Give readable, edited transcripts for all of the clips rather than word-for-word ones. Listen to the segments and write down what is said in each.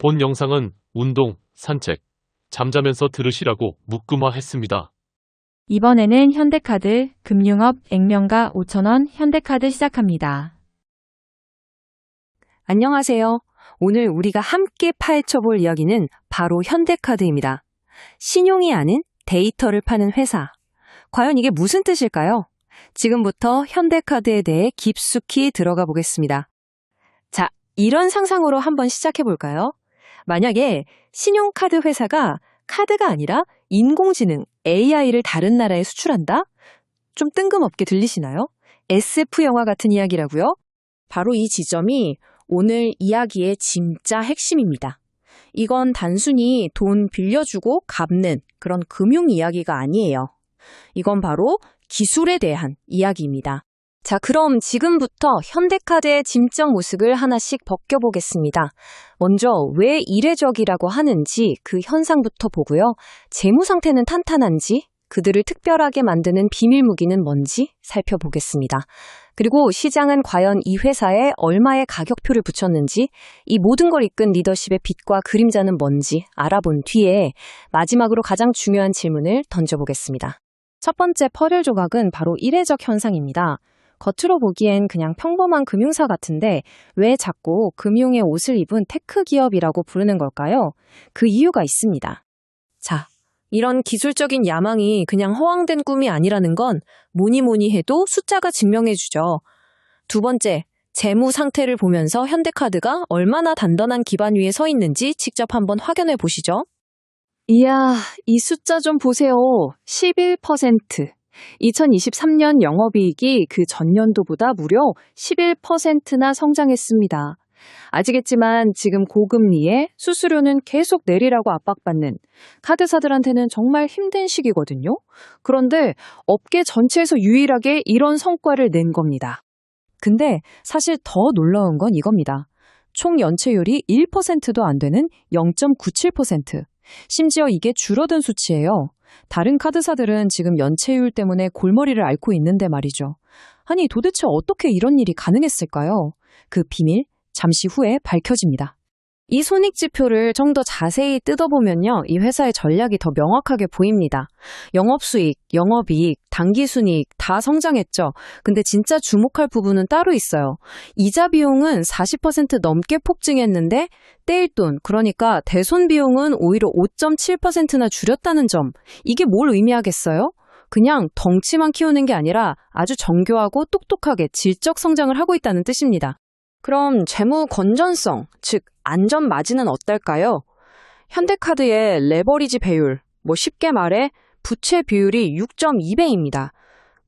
본 영상은 운동, 산책, 잠자면서 들으시라고 묶음화했습니다. 이번에는 현대카드, 금융업, 액면가 5,000원 현대카드 시작합니다. 안녕하세요. 오늘 우리가 함께 파헤쳐볼 이야기는 바로 현대카드입니다. 신용이 아닌 데이터를 파는 회사. 과연 이게 무슨 뜻일까요? 지금부터 현대카드에 대해 깊숙이 들어가 보겠습니다. 자, 이런 상상으로 한번 시작해 볼까요? 만약에 신용카드 회사가 카드가 아니라 인공지능, AI를 다른 나라에 수출한다? 좀 뜬금없게 들리시나요? SF 영화 같은 이야기라고요? 바로 이 지점이 오늘 이야기의 진짜 핵심입니다. 이건 단순히 돈 빌려주고 갚는 그런 금융 이야기가 아니에요. 이건 바로 기술에 대한 이야기입니다. 자, 그럼 지금부터 현대카드의 짐작 모습을 하나씩 벗겨보겠습니다. 먼저 왜 이례적이라고 하는지 그 현상부터 보고요. 재무 상태는 탄탄한지, 그들을 특별하게 만드는 비밀 무기는 뭔지 살펴보겠습니다. 그리고 시장은 과연 이 회사에 얼마의 가격표를 붙였는지, 이 모든 걸 이끈 리더십의 빛과 그림자는 뭔지 알아본 뒤에 마지막으로 가장 중요한 질문을 던져보겠습니다. 첫 번째 퍼즐 조각은 바로 이례적 현상입니다. 겉으로 보기엔 그냥 평범한 금융사 같은데 왜 자꾸 금융의 옷을 입은 테크 기업이라고 부르는 걸까요? 그 이유가 있습니다. 자, 이런 기술적인 야망이 그냥 허황된 꿈이 아니라는 건 뭐니 해도 숫자가 증명해주죠. 두 번째, 재무 상태를 보면서 현대카드가 얼마나 단단한 기반 위에 서 있는지 직접 한번 확인해 보시죠. 이야, 이 숫자 좀 보세요. 11%. 2023년 영업이익이 그 전년도보다 무려 11%나 성장했습니다. 아시겠지만 지금 고금리에 수수료는 계속 내리라고 압박받는 카드사들한테는 정말 힘든 시기거든요. 그런데 업계 전체에서 유일하게 이런 성과를 낸 겁니다. 근데 사실 더 놀라운 건 이겁니다. 총 연체율이 1%도 안 되는 0.97%. 심지어 이게 줄어든 수치예요. 다른 카드사들은 지금 연체율 때문에 골머리를 앓고 있는데 말이죠. 아니, 도대체 어떻게 이런 일이 가능했을까요? 그 비밀, 잠시 후에 밝혀집니다. 이 손익지표를 좀 더 자세히 뜯어보면요. 이 회사의 전략이 더 명확하게 보입니다. 영업수익, 영업이익, 당기순이익 다 성장했죠. 근데 진짜 주목할 부분은 따로 있어요. 이자 비용은 40% 넘게 폭증했는데 떼일돈, 그러니까 대손 비용은 오히려 5.7%나 줄였다는 점. 이게 뭘 의미하겠어요? 그냥 덩치만 키우는 게 아니라 아주 정교하고 똑똑하게 질적 성장을 하고 있다는 뜻입니다. 그럼 재무 건전성, 즉 안전 마진은 어떨까요? 현대카드의 레버리지 배율, 쉽게 말해 부채 비율이 6.2배입니다.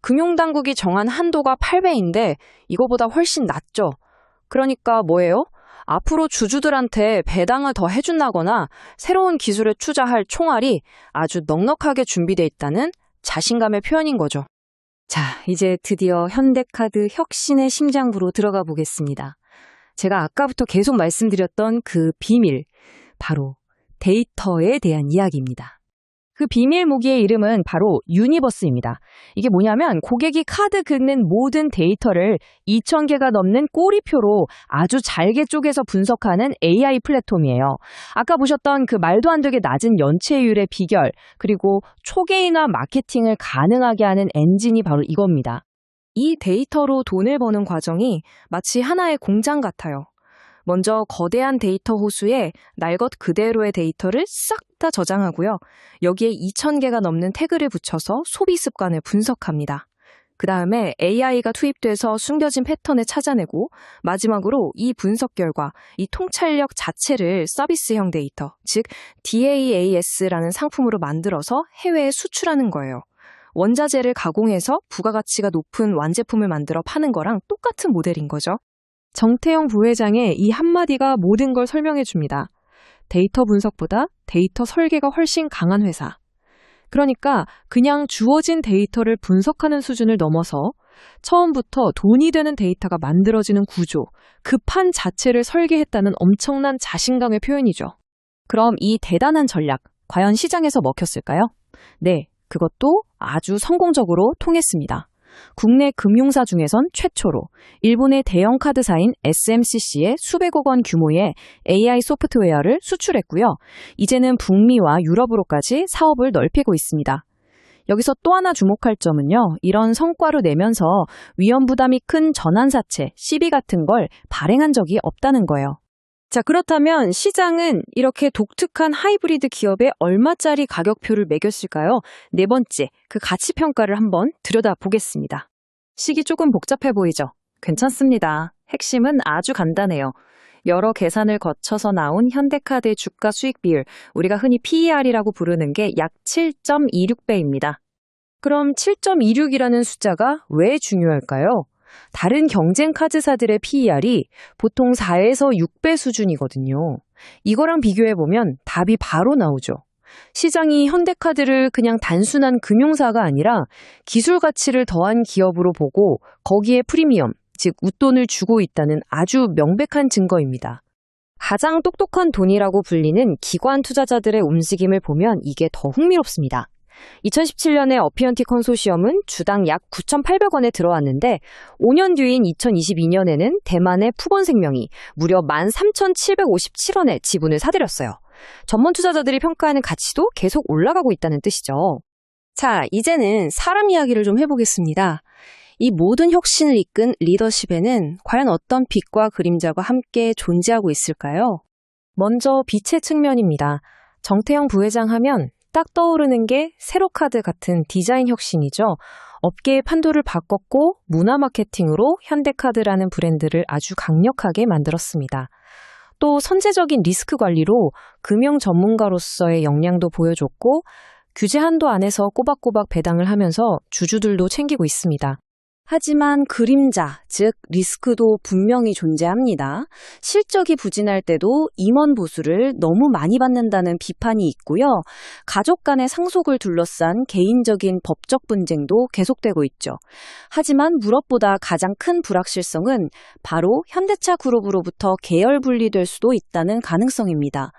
금융당국이 정한 한도가 8배인데 이거보다 훨씬 낮죠. 그러니까 뭐예요? 앞으로 주주들한테 배당을 더 해준다거나 새로운 기술에 투자할 총알이 아주 넉넉하게 준비되어 있다는 자신감의 표현인 거죠. 자, 이제 드디어 현대카드 혁신의 심장부로 들어가 보겠습니다. 제가 아까부터 계속 말씀드렸던 그 비밀, 바로 데이터에 대한 이야기입니다. 그 비밀 무기의 이름은 바로 유니버스입니다. 이게 뭐냐면 고객이 카드 긁는 모든 데이터를 2,000개가 넘는 꼬리표로 아주 잘게 쪼개서 분석하는 AI 플랫폼이에요. 아까 보셨던 그 말도 안 되게 낮은 연체율의 비결, 그리고 초개인화 마케팅을 가능하게 하는 엔진이 바로 이겁니다. 이 데이터로 돈을 버는 과정이 마치 하나의 공장 같아요. 먼저 거대한 데이터 호수에 날 것 그대로의 데이터를 싹 다 저장하고요. 여기에 2,000개가 넘는 태그를 붙여서 소비 습관을 분석합니다. 그 다음에 AI가 투입돼서 숨겨진 패턴을 찾아내고 마지막으로 이 분석 결과, 이 통찰력 자체를 서비스형 데이터, 즉 DAAS라는 상품으로 만들어서 해외에 수출하는 거예요. 원자재를 가공해서 부가가치가 높은 완제품을 만들어 파는 거랑 똑같은 모델인 거죠. 정태영 부회장의 이 한마디가 모든 걸 설명해 줍니다. 데이터 분석보다 데이터 설계가 훨씬 강한 회사. 그러니까 그냥 주어진 데이터를 분석하는 수준을 넘어서 처음부터 돈이 되는 데이터가 만들어지는 구조, 그 판 자체를 설계했다는 엄청난 자신감의 표현이죠. 그럼 이 대단한 전략, 과연 시장에서 먹혔을까요? 네, 그것도 아주 성공적으로 통했습니다. 국내 금융사 중에선 최초로 일본의 대형 카드사인 SMCC에 수백억 원 규모의 AI 소프트웨어를 수출했고요. 이제는 북미와 유럽으로까지 사업을 넓히고 있습니다. 여기서 또 하나 주목할 점은요. 이런 성과로 내면서 위험 부담이 큰 전환사채, CB 같은 걸 발행한 적이 없다는 거예요. 자, 그렇다면 시장은 이렇게 독특한 하이브리드 기업에 얼마짜리 가격표를 매겼을까요? 네 번째, 그 가치평가를 한번 들여다보겠습니다. 식이 조금 복잡해 보이죠? 괜찮습니다. 핵심은 아주 간단해요. 여러 계산을 거쳐서 나온 현대카드의 주가 수익 비율, 우리가 흔히 PER이라고 부르는 게 약 7.26배입니다. 그럼 7.26이라는 숫자가 왜 중요할까요? 다른 경쟁 카드사들의 PER이 보통 4에서 6배 수준이거든요. 이거랑 비교해보면 답이 바로 나오죠. 시장이 현대카드를 그냥 단순한 금융사가 아니라 기술 가치를 더한 기업으로 보고 거기에 프리미엄, 즉 웃돈을 주고 있다는 아주 명백한 증거입니다. 가장 똑똑한 돈이라고 불리는 기관 투자자들의 움직임을 보면 이게 더 흥미롭습니다. 2017년에 어피언티 컨소시엄은 주당 약 9,800원에 들어왔는데 5년 뒤인 2022년에는 대만의 푸본생명이 무려 13,757원에 지분을 사들였어요. 전문 투자자들이 평가하는 가치도 계속 올라가고 있다는 뜻이죠. 자, 이제는 사람 이야기를 좀 해보겠습니다. 이 모든 혁신을 이끈 리더십에는 과연 어떤 빛과 그림자가 함께 존재하고 있을까요? 먼저 빛의 측면입니다. 정태영 부회장 하면 딱 떠오르는 게 세로카드 같은 디자인 혁신이죠. 업계의 판도를 바꿨고 문화 마케팅으로 현대카드라는 브랜드를 아주 강력하게 만들었습니다. 또 선제적인 리스크 관리로 금융 전문가로서의 역량도 보여줬고 규제 한도 안에서 꼬박꼬박 배당을 하면서 주주들도 챙기고 있습니다. 하지만 그림자, 즉 리스크도 분명히 존재합니다. 실적이 부진할 때도 임원 보수를 너무 많이 받는다는 비판이 있고요. 가족 간의 상속을 둘러싼 개인적인 법적 분쟁도 계속되고 있죠. 하지만 무엇보다 가장 큰 불확실성은 바로 현대차 그룹으로부터 계열 분리될 수도 있다는 가능성입니다.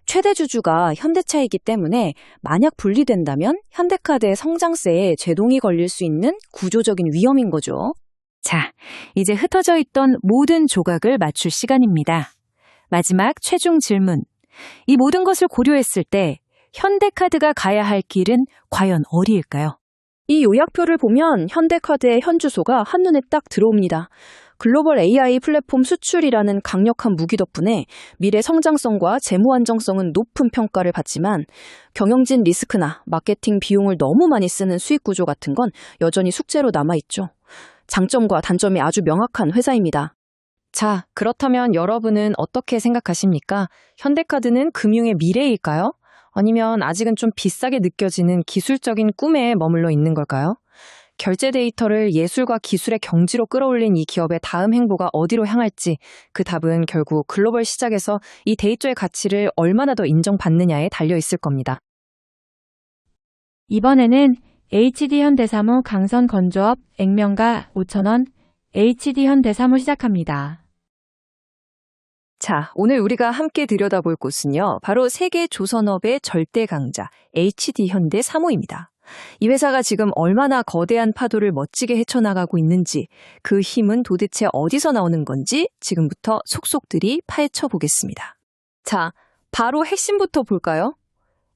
최대 주주가 현대차이기 때문에 만약 분리된다면 현대카드의 성장세에 제동이 걸릴 수 있는 구조적인 위험인 거죠. 자, 이제 흩어져 있던 모든 조각을 맞출 시간입니다. 마지막 최종 질문. 이 모든 것을 고려했을 때 현대카드가 가야 할 길은 과연 어디일까요? 이 요약표를 보면 현대카드의 현 주소가 한눈에 딱 들어옵니다. 글로벌 AI 플랫폼 수출이라는 강력한 무기 덕분에 미래 성장성과 재무 안정성은 높은 평가를 받지만 경영진 리스크나 마케팅 비용을 너무 많이 쓰는 수익 구조 같은 건 여전히 숙제로 남아있죠. 장점과 단점이 아주 명확한 회사입니다. 자, 그렇다면 여러분은 어떻게 생각하십니까? 현대카드는 금융의 미래일까요? 아니면 아직은 좀 비싸게 느껴지는 기술적인 꿈에 머물러 있는 걸까요? 결제 데이터를 예술과 기술의 경지로 끌어올린 이 기업의 다음 행보가 어디로 향할지 그 답은 결국 글로벌 시장에서 이 데이터의 가치를 얼마나 더 인정받느냐에 달려 있을 겁니다. 이번에는 HD 현대사무 강선 건조업 액면가 5,000원 HD 현대사무 시작합니다. 자, 오늘 우리가 함께 들여다볼 곳은요. 바로 세계 조선업의 절대 강자 HD 현대사무입니다. 이 회사가 지금 얼마나 거대한 파도를 멋지게 헤쳐나가고 있는지, 그 힘은 도대체 어디서 나오는 건지 지금부터 속속들이 파헤쳐 보겠습니다. 자, 바로 핵심부터 볼까요?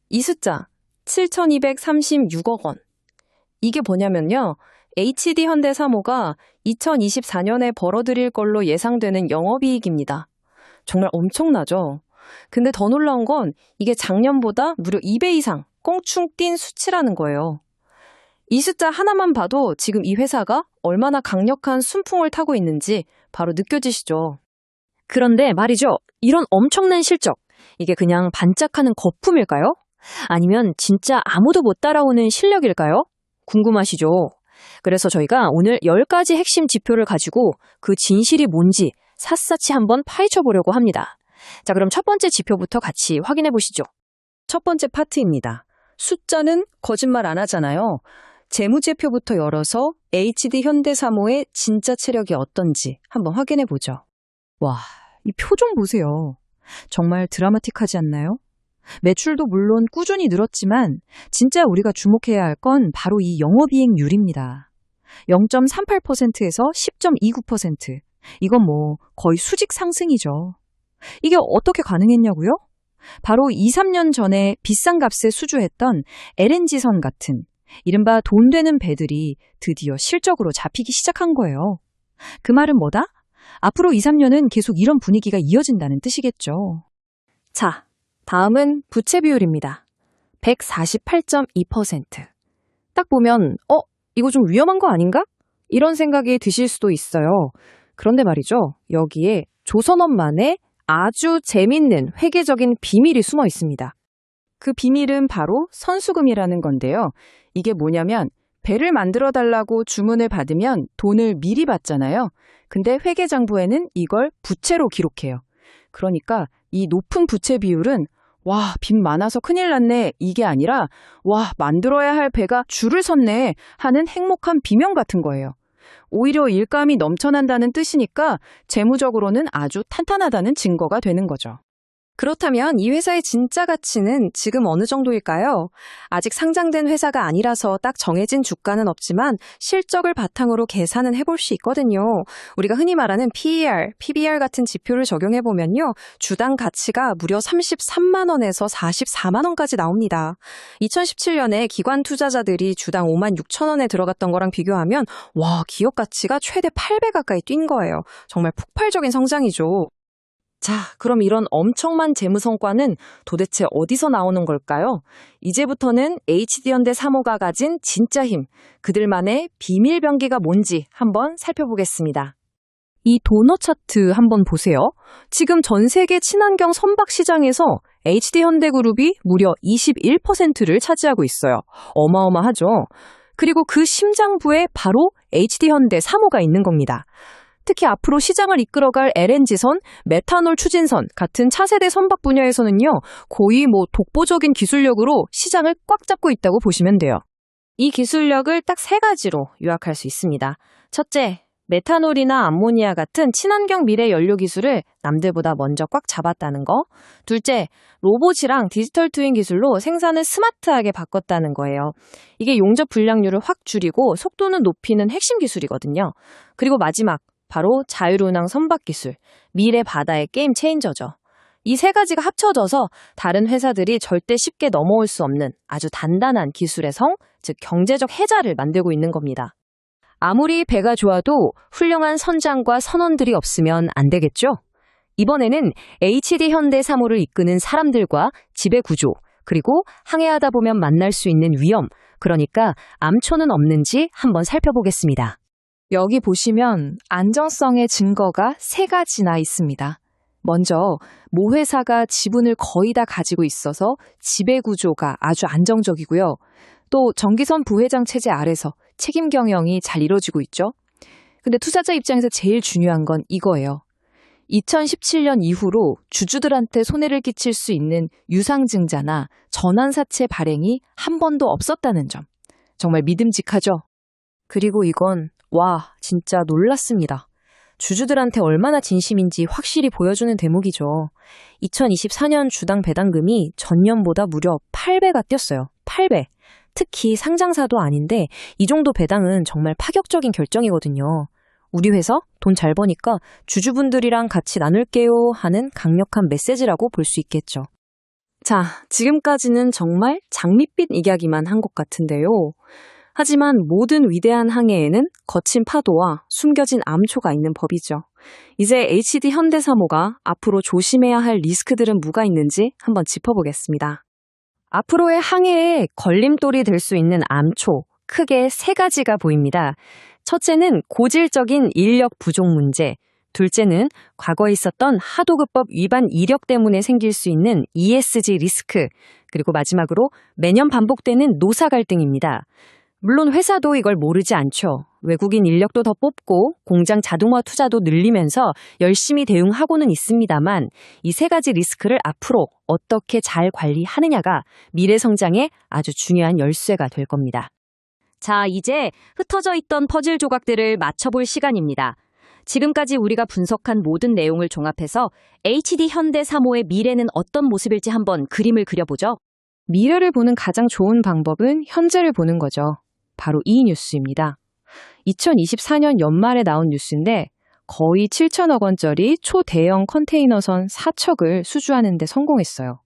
이 숫자, 7,236억 원. 이게 뭐냐면요. HD 현대사무가 2024년에 벌어들일 걸로 예상되는 영업이익입니다. 정말 엄청나죠? 근데 더 놀라운 건 이게 작년보다 무려 2배 이상 껑충 뛴 수치라는 거예요. 이 숫자 하나만 봐도 지금 이 회사가 얼마나 강력한 순풍을 타고 있는지 바로 느껴지시죠? 그런데 말이죠. 이런 엄청난 실적, 이게 그냥 반짝하는 거품일까요? 아니면 진짜 아무도 못 따라오는 실력일까요? 궁금하시죠? 그래서 저희가 오늘 10가지 핵심 지표를 가지고 그 진실이 뭔지 샅샅이 한번 파헤쳐 보려고 합니다. 자, 그럼 첫 번째 지표부터 같이 확인해 보시죠. 첫 번째 파트입니다. 숫자는 거짓말 안 하잖아요. 재무제표부터 열어서 HD 현대사무의 진짜 체력이 어떤지 한번 확인해 보죠. 와, 이 표정 보세요. 정말 드라마틱하지 않나요? 매출도 물론 꾸준히 늘었지만 진짜 우리가 주목해야 할 건 바로 이 영업이익률입니다. 0.38%에서 10.29%. 이건 뭐 거의 수직 상승이죠. 이게 어떻게 가능했냐고요? 바로 2, 3년 전에 비싼 값에 수주했던 LNG선 같은 이른바 돈 되는 배들이 드디어 실적으로 잡히기 시작한 거예요. 그 말은 뭐다? 앞으로 2, 3년은 계속 이런 분위기가 이어진다는 뜻이겠죠. 자, 다음은 부채 비율입니다. 148.2%. 딱 보면 이거 좀 위험한 거 아닌가? 이런 생각이 드실 수도 있어요. 그런데 말이죠. 여기에 조선업만의 아주 재밌는 회계적인 비밀이 숨어 있습니다. 그 비밀은 바로 선수금이라는 건데요. 이게 뭐냐면 배를 만들어 달라고 주문을 받으면 돈을 미리 받잖아요. 근데 회계장부에는 이걸 부채로 기록해요. 그러니까 이 높은 부채 비율은 와, 빚 많아서 큰일 났네 이게 아니라 와, 만들어야 할 배가 줄을 섰네 하는 행복한 비명 같은 거예요. 오히려 일감이 넘쳐난다는 뜻이니까 재무적으로는 아주 탄탄하다는 증거가 되는 거죠. 그렇다면 이 회사의 진짜 가치는 지금 어느 정도일까요? 아직 상장된 회사가 아니라서 딱 정해진 주가는 없지만 실적을 바탕으로 계산은 해볼 수 있거든요. 우리가 흔히 말하는 PER, PBR 같은 지표를 적용해보면요. 주당 가치가 무려 33만 원에서 44만 원까지 나옵니다. 2017년에 기관 투자자들이 주당 5만 6천 원에 들어갔던 거랑 비교하면 와, 기업 가치가 최대 8배 가까이 뛴 거예요. 정말 폭발적인 성장이죠. 자, 그럼 이런 엄청난 재무 성과는 도대체 어디서 나오는 걸까요? 이제부터는 HD현대 3호가 가진 진짜 힘, 그들만의 비밀 병기가 뭔지 한번 살펴보겠습니다. 이 도넛 차트 한번 보세요. 지금 전 세계 친환경 선박 시장에서 HD현대그룹이 무려 21%를 차지하고 있어요. 어마어마하죠? 그리고 그 심장부에 바로 HD현대 3호가 있는 겁니다. 특히 앞으로 시장을 이끌어갈 LNG선, 메탄올 추진선 같은 차세대 선박 분야에서는요, 거의 독보적인 기술력으로 시장을 꽉 잡고 있다고 보시면 돼요. 이 기술력을 딱 세 가지로 요약할 수 있습니다. 첫째, 메탄올이나 암모니아 같은 친환경 미래 연료 기술을 남들보다 먼저 꽉 잡았다는 거. 둘째, 로봇이랑 디지털 트윈 기술로 생산을 스마트하게 바꿨다는 거예요. 이게 용접 불량률을 확 줄이고 속도는 높이는 핵심 기술이거든요. 그리고 마지막, 바로 자율운항 선박 기술, 미래 바다의 게임 체인저죠. 이 세 가지가 합쳐져서 다른 회사들이 절대 쉽게 넘어올 수 없는 아주 단단한 기술의 성, 즉 경제적 해자를 만들고 있는 겁니다. 아무리 배가 좋아도 훌륭한 선장과 선원들이 없으면 안 되겠죠? 이번에는 HD현대 3호를 이끄는 사람들과 지배 구조, 그리고 항해하다 보면 만날 수 있는 위험, 그러니까 암초는 없는지 한번 살펴보겠습니다. 여기 보시면 안정성의 증거가 세 가지나 있습니다. 먼저 모 회사가 지분을 거의 다 가지고 있어서 지배구조가 아주 안정적이고요. 또 정기선 부회장 체제 아래서 책임 경영이 잘 이루어지고 있죠. 근데 투자자 입장에서 제일 중요한 건 이거예요. 2017년 이후로 주주들한테 손해를 끼칠 수 있는 유상증자나 전환사채 발행이 한 번도 없었다는 점. 정말 믿음직하죠? 그리고 이건 진짜 놀랐습니다. 주주들한테 얼마나 진심인지 확실히 보여주는 대목이죠. 2024년 주당 배당금이 전년보다 무려 8배가 뛰었어요. 8배. 특히 상장사도 아닌데 이 정도 배당은 정말 파격적인 결정이거든요. 우리 회사 돈 잘 버니까 주주분들이랑 같이 나눌게요 하는 강력한 메시지라고 볼 수 있겠죠. 자, 지금까지는 정말 장밋빛 이야기만 한 것 같은데요. 하지만 모든 위대한 항해에는 거친 파도와 숨겨진 암초가 있는 법이죠. 이제 HD 현대 3호가 앞으로 조심해야 할 리스크들은 뭐가 있는지 한번 짚어보겠습니다. 앞으로의 항해에 걸림돌이 될 수 있는 암초, 크게 세 가지가 보입니다. 첫째는 고질적인 인력 부족 문제, 둘째는 과거에 있었던 하도급법 위반 이력 때문에 생길 수 있는 ESG 리스크, 그리고 마지막으로 매년 반복되는 노사 갈등입니다. 물론 회사도 이걸 모르지 않죠. 외국인 인력도 더 뽑고 공장 자동화 투자도 늘리면서 열심히 대응하고는 있습니다만 이 세 가지 리스크를 앞으로 어떻게 잘 관리하느냐가 미래 성장에 아주 중요한 열쇠가 될 겁니다. 자, 이제 흩어져 있던 퍼즐 조각들을 맞춰볼 시간입니다. 지금까지 우리가 분석한 모든 내용을 종합해서 HD 현대 3호의 미래는 어떤 모습일지 한번 그림을 그려보죠. 미래를 보는 가장 좋은 방법은 현재를 보는 거죠. 바로 이 뉴스입니다. 2024년 연말에 나온 뉴스인데 거의 7천억 원짜리 초대형 컨테이너선 4척을 수주하는 데 성공했어요.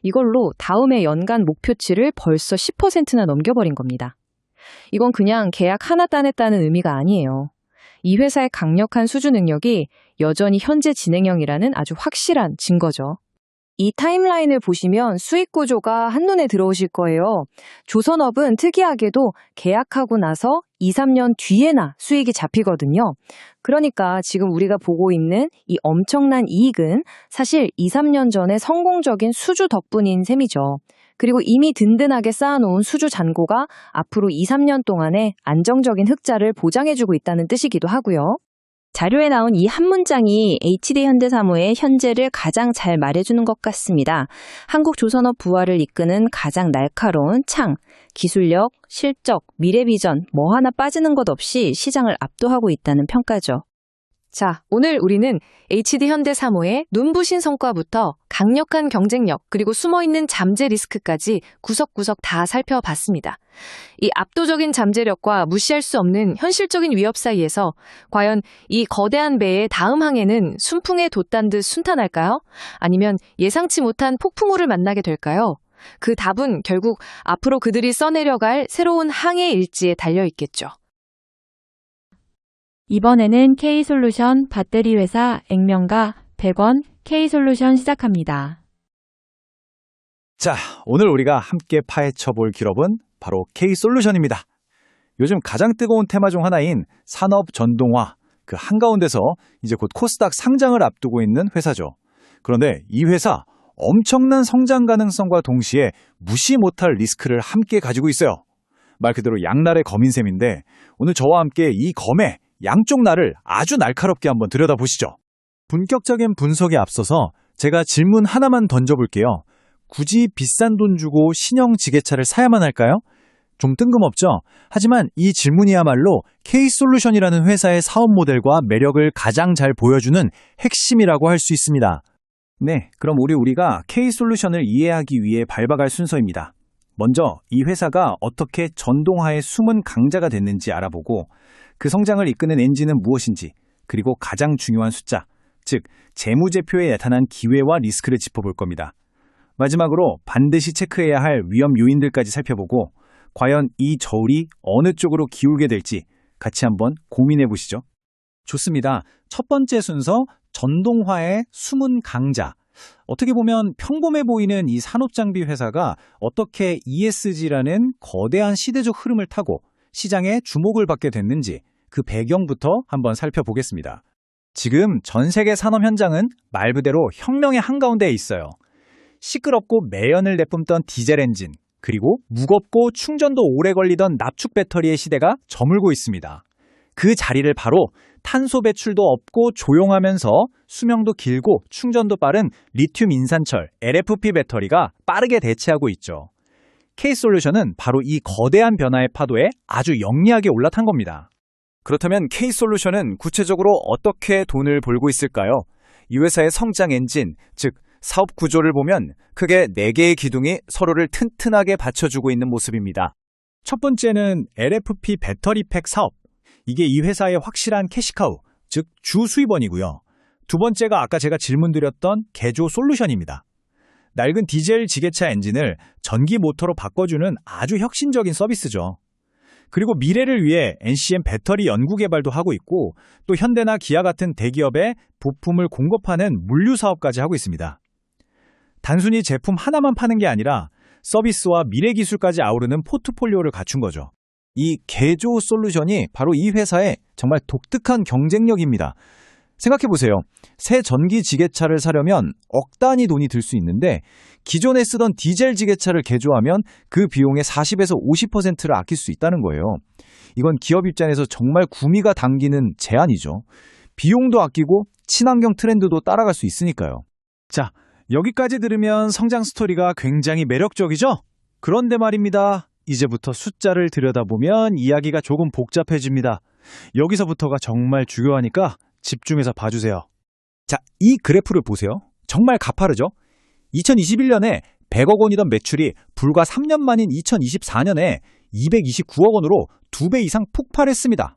이걸로 다음해 연간 목표치를 벌써 10%나 넘겨버린 겁니다. 이건 그냥 계약 하나 따냈다는 의미가 아니에요. 이 회사의 강력한 수주 능력이 여전히 현재 진행형이라는 아주 확실한 증거죠. 이 타임라인을 보시면 수익 구조가 한눈에 들어오실 거예요. 조선업은 특이하게도 계약하고 나서 2, 3년 뒤에나 수익이 잡히거든요. 그러니까 지금 우리가 보고 있는 이 엄청난 이익은 사실 2, 3년 전에 성공적인 수주 덕분인 셈이죠. 그리고 이미 든든하게 쌓아놓은 수주 잔고가 앞으로 2, 3년 동안의 안정적인 흑자를 보장해주고 있다는 뜻이기도 하고요. 자료에 나온 이 한 문장이 HD현대사무의 현재를 가장 잘 말해주는 것 같습니다. 한국조선업 부활을 이끄는 가장 날카로운 창, 기술력, 실적, 미래 비전 뭐 하나 빠지는 것 없이 시장을 압도하고 있다는 평가죠. 자, 오늘 우리는 HD현대사무의 눈부신 성과부터 강력한 경쟁력 그리고 숨어있는 잠재 리스크까지 구석구석 다 살펴봤습니다. 이 압도적인 잠재력과 무시할 수 없는 현실적인 위협 사이에서 과연 이 거대한 배의 다음 항해는 순풍에 돛단 듯 순탄할까요? 아니면 예상치 못한 폭풍우를 만나게 될까요? 그 답은 결국 앞으로 그들이 써내려갈 새로운 항해 일지에 달려있겠죠. 이번에는 K솔루션 배터리 회사 액면가 100원 K솔루션 시작합니다. 자, 오늘 우리가 함께 파헤쳐볼 기업은 바로 K솔루션입니다. 요즘 가장 뜨거운 테마 중 하나인 산업 전동화, 그 한가운데서 이제 곧 코스닥 상장을 앞두고 있는 회사죠. 그런데 이 회사 엄청난 성장 가능성과 동시에 무시 못할 리스크를 함께 가지고 있어요. 말 그대로 양날의 검인 셈인데 오늘 저와 함께 이 검의 양쪽 날을 아주 날카롭게 한번 들여다보시죠. 본격적인 분석에 앞서서 제가 질문 하나만 던져볼게요. 굳이 비싼 돈 주고 신형 지게차를 사야만 할까요? 좀 뜬금없죠? 하지만 이 질문이야말로 K솔루션이라는 회사의 사업 모델과 매력을 가장 잘 보여주는 핵심이라고 할 수 있습니다. 네, 그럼 우리가 K솔루션을 이해하기 위해 밟아갈 순서입니다. 먼저 이 회사가 어떻게 전동화의 숨은 강자가 됐는지 알아보고 그 성장을 이끄는 엔진은 무엇인지, 그리고 가장 중요한 숫자, 즉 재무제표에 나타난 기회와 리스크를 짚어볼 겁니다. 마지막으로 반드시 체크해야 할 위험 요인들까지 살펴보고 과연 이 저울이 어느 쪽으로 기울게 될지 같이 한번 고민해 보시죠. 좋습니다. 첫 번째 순서, 전동화의 숨은 강자. 어떻게 보면 평범해 보이는 이 산업장비 회사가 어떻게 ESG라는 거대한 시대적 흐름을 타고 시장에 주목을 받게 됐는지 그 배경부터 한번 살펴보겠습니다. 지금 전 세계 산업 현장은 말 그대로 혁명의 한가운데에 있어요. 시끄럽고 매연을 내뿜던 디젤 엔진, 그리고 무겁고 충전도 오래 걸리던 납축 배터리의 시대가 저물고 있습니다. 그 자리를 바로 탄소 배출도 없고 조용하면서 수명도 길고 충전도 빠른 리튬 인산철 LFP 배터리가 빠르게 대체하고 있죠. K솔루션은 바로 이 거대한 변화의 파도에 아주 영리하게 올라탄 겁니다. 그렇다면 K솔루션은 구체적으로 어떻게 돈을 벌고 있을까요? 이 회사의 성장 엔진, 즉 사업 구조를 보면 크게 4개의 기둥이 서로를 튼튼하게 받쳐주고 있는 모습입니다. 첫 번째는 LFP 배터리팩 사업. 이게 이 회사의 확실한 캐시카우, 즉 주 수입원이고요. 두 번째가 아까 제가 질문드렸던 개조 솔루션입니다. 낡은 디젤 지게차 엔진을 전기 모터로 바꿔주는 아주 혁신적인 서비스죠. 그리고 미래를 위해 NCM 배터리 연구 개발도 하고 있고 또 현대나 기아 같은 대기업에 부품을 공급하는 물류 사업까지 하고 있습니다. 단순히 제품 하나만 파는 게 아니라 서비스와 미래 기술까지 아우르는 포트폴리오를 갖춘 거죠. 이 개조 솔루션이 바로 이 회사의 정말 독특한 경쟁력입니다. 생각해보세요. 새 전기 지게차를 사려면 억 단위 돈이 들 수 있는데 기존에 쓰던 디젤 지게차를 개조하면 그 비용의 40에서 50%를 아낄 수 있다는 거예요. 이건 기업 입장에서 정말 구미가 당기는 제안이죠. 비용도 아끼고 친환경 트렌드도 따라갈 수 있으니까요. 자, 여기까지 들으면 성장 스토리가 굉장히 매력적이죠? 그런데 말입니다. 이제부터 숫자를 들여다보면 이야기가 조금 복잡해집니다. 여기서부터가 정말 중요하니까 집중해서 봐주세요. 자, 이 그래프를 보세요. 정말 가파르죠? 2021년에 100억 원이던 매출이 불과 3년 만인 2024년에 229억 원으로 2배 이상 폭발했습니다.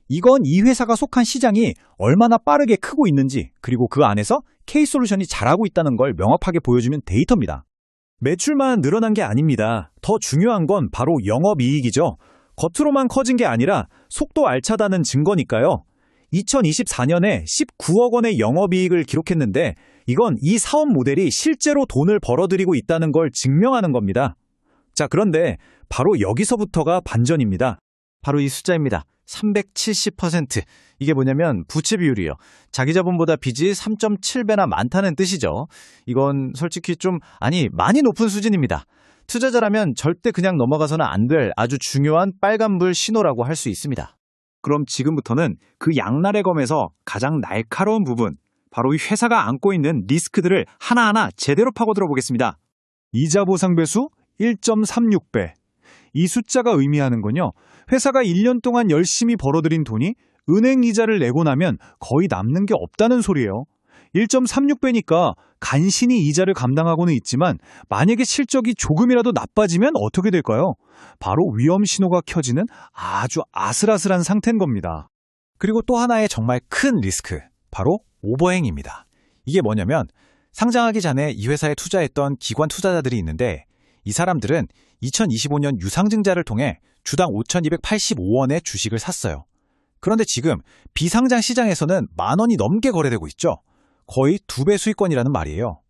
이건 이 회사가 속한 시장이 얼마나 빠르게 크고 있는지, 그리고 그 안에서 K솔루션이 잘하고 있다는 걸 명확하게 보여주는 데이터입니다. 매출만 늘어난 게 아닙니다. 더 중요한 건 바로 영업이익이죠. 겉으로만 커진 게 아니라 속도 알차다는 증거니까요. 2024년에 19억 원의 영업이익을 기록했는데 이건 이 사업 모델이 실제로 돈을 벌어들이고 있다는 걸 증명하는 겁니다. 자, 그런데 바로 여기서부터가 반전입니다. 바로 이 숫자입니다. 370%. 이게 뭐냐면 부채 비율이요. 자기 자본보다 빚이 3.7배나 많다는 뜻이죠. 이건 솔직히 많이 높은 수준입니다. 투자자라면 절대 그냥 넘어가서는 안 될 아주 중요한 빨간불 신호라고 할 수 있습니다. 그럼 지금부터는 그 양날의 검에서 가장 날카로운 부분, 바로 이 회사가 안고 있는 리스크들을 하나하나 제대로 파고들어 보겠습니다. 이자 보상 배수 1.36배. 이 숫자가 의미하는 건요, 회사가 1년 동안 열심히 벌어들인 돈이 은행 이자를 내고 나면 거의 남는 게 없다는 소리예요. 1.36배니까 간신히 이자를 감당하고는 있지만 만약에 실적이 조금이라도 나빠지면 어떻게 될까요? 바로 위험 신호가 켜지는 아주 아슬아슬한 상태인 겁니다. 그리고 또 하나의 정말 큰 리스크, 바로 오버행입니다. 이게 뭐냐면 상장하기 전에 이 회사에 투자했던 기관 투자자들이 있는데 이 사람들은 2025년 유상증자를 통해 주당 5,285원의 주식을 샀어요. 그런데 지금 비상장 시장에서는 10,000원이 넘게 거래되고 있죠. 거의 2배 수익권이라는 말이에요.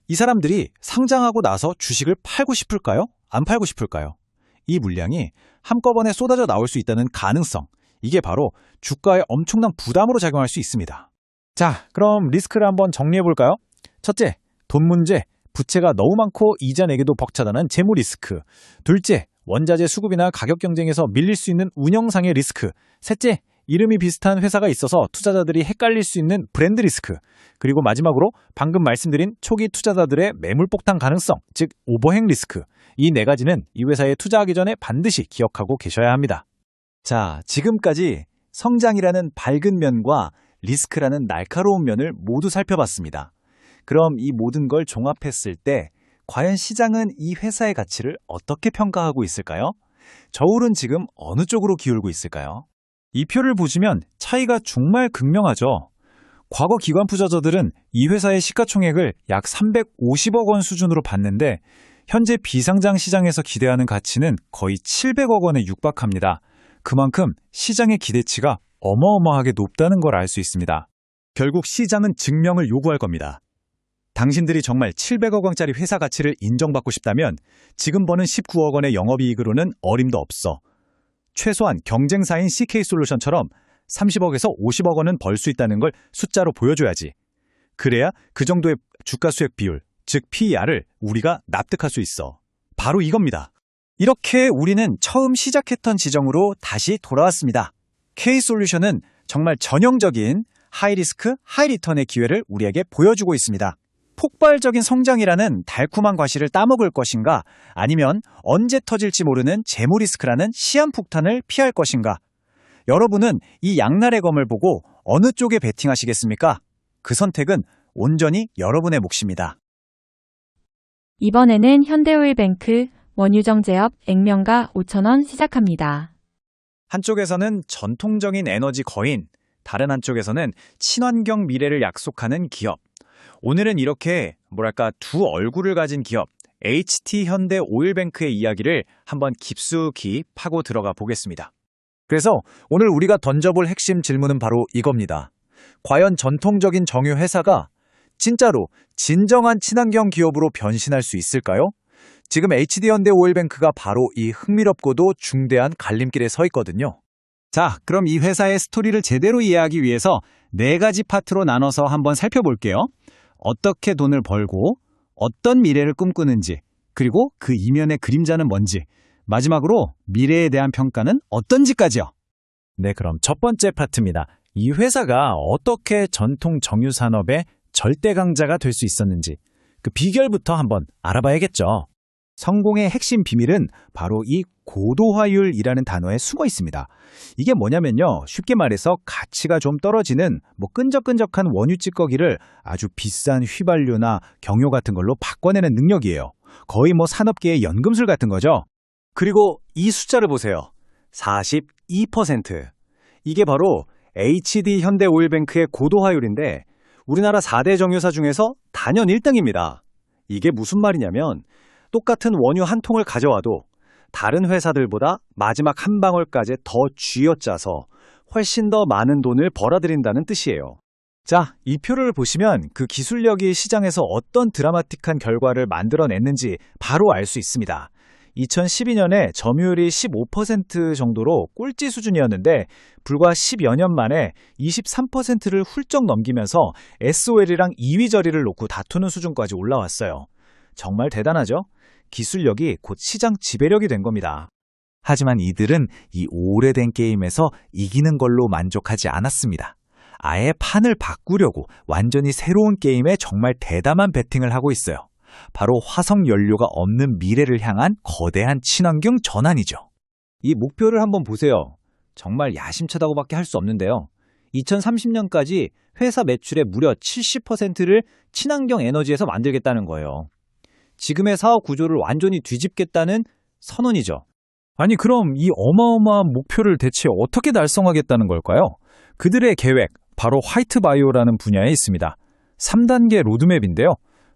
이 사람들이 상장하고 나서 주식을 팔고 싶을까요? 안 팔고 싶을까요? 이 물량이 한꺼번에 쏟아져 나올 수 있다는 가능성, 이게 바로 주가에 엄청난 부담으로 작용할 수 있습니다. 자, 그럼 리스크를 한번 정리해볼까요? 첫째, 돈 문제, 부채가 너무 많고 이자 내기도 벅차다는 재무 리스크. 둘째, 원자재 수급이나 가격 경쟁에서 밀릴 수 있는 운영상의 리스크. 셋째, 이름이 비슷한 회사가 있어서 투자자들이 헷갈릴 수 있는 브랜드 리스크. 그리고 마지막으로 방금 말씀드린 초기 투자자들의 매물 폭탄 가능성, 즉 오버행 리스크. 이 네 가지는 이 회사에 투자하기 전에 반드시 기억하고 계셔야 합니다. 자, 지금까지 성장이라는 밝은 면과 리스크라는 날카로운 면을 모두 살펴봤습니다. 그럼 이 모든 걸 종합했을 때 과연 시장은 이 회사의 가치를 어떻게 평가하고 있을까요? 저울은 지금 어느 쪽으로 기울고 있을까요? 이 표를 보시면 차이가 정말 극명하죠. 과거 기관 투자자들은 이 회사의 시가총액을 약 350억 원 수준으로 봤는데 현재 비상장 시장에서 기대하는 가치는 거의 700억 원에 육박합니다. 그만큼 시장의 기대치가 어마어마하게 높다는 걸 알 수 있습니다. 결국 시장은 증명을 요구할 겁니다. 당신들이 정말 700억 원짜리 회사 가치를 인정받고 싶다면 지금 버는 19억 원의 영업이익으로는 어림도 없어. 최소한 경쟁사인 CK솔루션처럼 30억에서 50억 원은 벌 수 있다는 걸 숫자로 보여줘야지. 그래야 그 정도의 주가 수익 비율, 즉 PER을 우리가 납득할 수 있어. 바로 이겁니다. 이렇게 우리는 처음 시작했던 지점으로 다시 돌아왔습니다. K솔루션은 정말 전형적인 하이리스크, 하이리턴의 기회를 우리에게 보여주고 있습니다. 폭발적인 성장이라는 달콤한 과실을 따먹을 것인가, 아니면 언제 터질지 모르는 재무 리스크라는 시한폭탄을 피할 것인가. 여러분은 이 양날의 검을 보고 어느 쪽에 베팅하시겠습니까? 그 선택은 온전히 여러분의 몫입니다. 이번에는 현대오일뱅크, 원유정제업, 액면가 5,000원 시작합니다. 한쪽에서는 전통적인 에너지 거인, 다른 한쪽에서는 친환경 미래를 약속하는 기업. 오늘은 이렇게 두 얼굴을 가진 기업, HT 현대오일뱅크의 이야기를 한번 깊숙이 파고 들어가 보겠습니다. 그래서 오늘 우리가 던져볼 핵심 질문은 바로 이겁니다. 과연 전통적인 정유 회사가 진짜로 진정한 친환경 기업으로 변신할 수 있을까요? 지금 HD 현대오일뱅크가 바로 이 흥미롭고도 중대한 갈림길에 서 있거든요. 자, 그럼 이 회사의 스토리를 제대로 이해하기 위해서 4가지 파트로 나눠서 한번 살펴볼게요. 어떻게 돈을 벌고, 어떤 미래를 꿈꾸는지, 그리고 그 이면의 그림자는 뭔지, 마지막으로 미래에 대한 평가는 어떤지까지요. 네, 그럼 첫 번째 파트입니다. 이 회사가 어떻게 전통 정유 산업의 절대 강자가 될 수 있었는지, 그 비결부터 한번 알아봐야겠죠. 성공의 핵심 비밀은 바로 이 고도화율이라는 단어에 숨어 있습니다. 이게 뭐냐면요, 쉽게 말해서 가치가 좀 떨어지는 끈적끈적한 원유 찌꺼기를 아주 비싼 휘발유나 경유 같은 걸로 바꿔내는 능력이에요. 거의 산업계의 연금술 같은 거죠. 그리고 이 숫자를 보세요. 42%. 이게 바로 HD 현대오일뱅크의 고도화율인데 우리나라 4대 정유사 중에서 단연 1등입니다. 이게 무슨 말이냐면 똑같은 원유 한 통을 가져와도 다른 회사들보다 마지막 한 방울까지 더 쥐어짜서 훨씬 더 많은 돈을 벌어들인다는 뜻이에요. 자, 이 표를 보시면 그 기술력이 시장에서 어떤 드라마틱한 결과를 만들어냈는지 바로 알 수 있습니다. 2012년에 점유율이 15% 정도로 꼴찌 수준이었는데 불과 10여 년 만에 23%를 훌쩍 넘기면서 SOL이랑 2위 자리를 놓고 다투는 수준까지 올라왔어요. 정말 대단하죠? 기술력이 곧 시장 지배력이 된 겁니다. 하지만 이들은 이 오래된 게임에서 이기는 걸로 만족하지 않았습니다. 아예 판을 바꾸려고 완전히 새로운 게임에 정말 대담한 베팅을 하고 있어요. 바로 화석 연료가 없는 미래를 향한 거대한 친환경 전환이죠. 이 목표를 한번 보세요. 정말 야심차다고밖에 할 수 없는데요. 2030년까지 회사 매출의 무려 70%를 친환경 에너지에서 만들겠다는 거예요. 지금의 사업 구조를 완전히 뒤집겠다는 선언이죠. 아니 그럼 이 어마어마한 목표를 대체 어떻게 달성하겠다는 걸까요? 그들의 계획, 바로 화이트 바이오라는 분야에 있습니다. 3단계 로드맵인데요.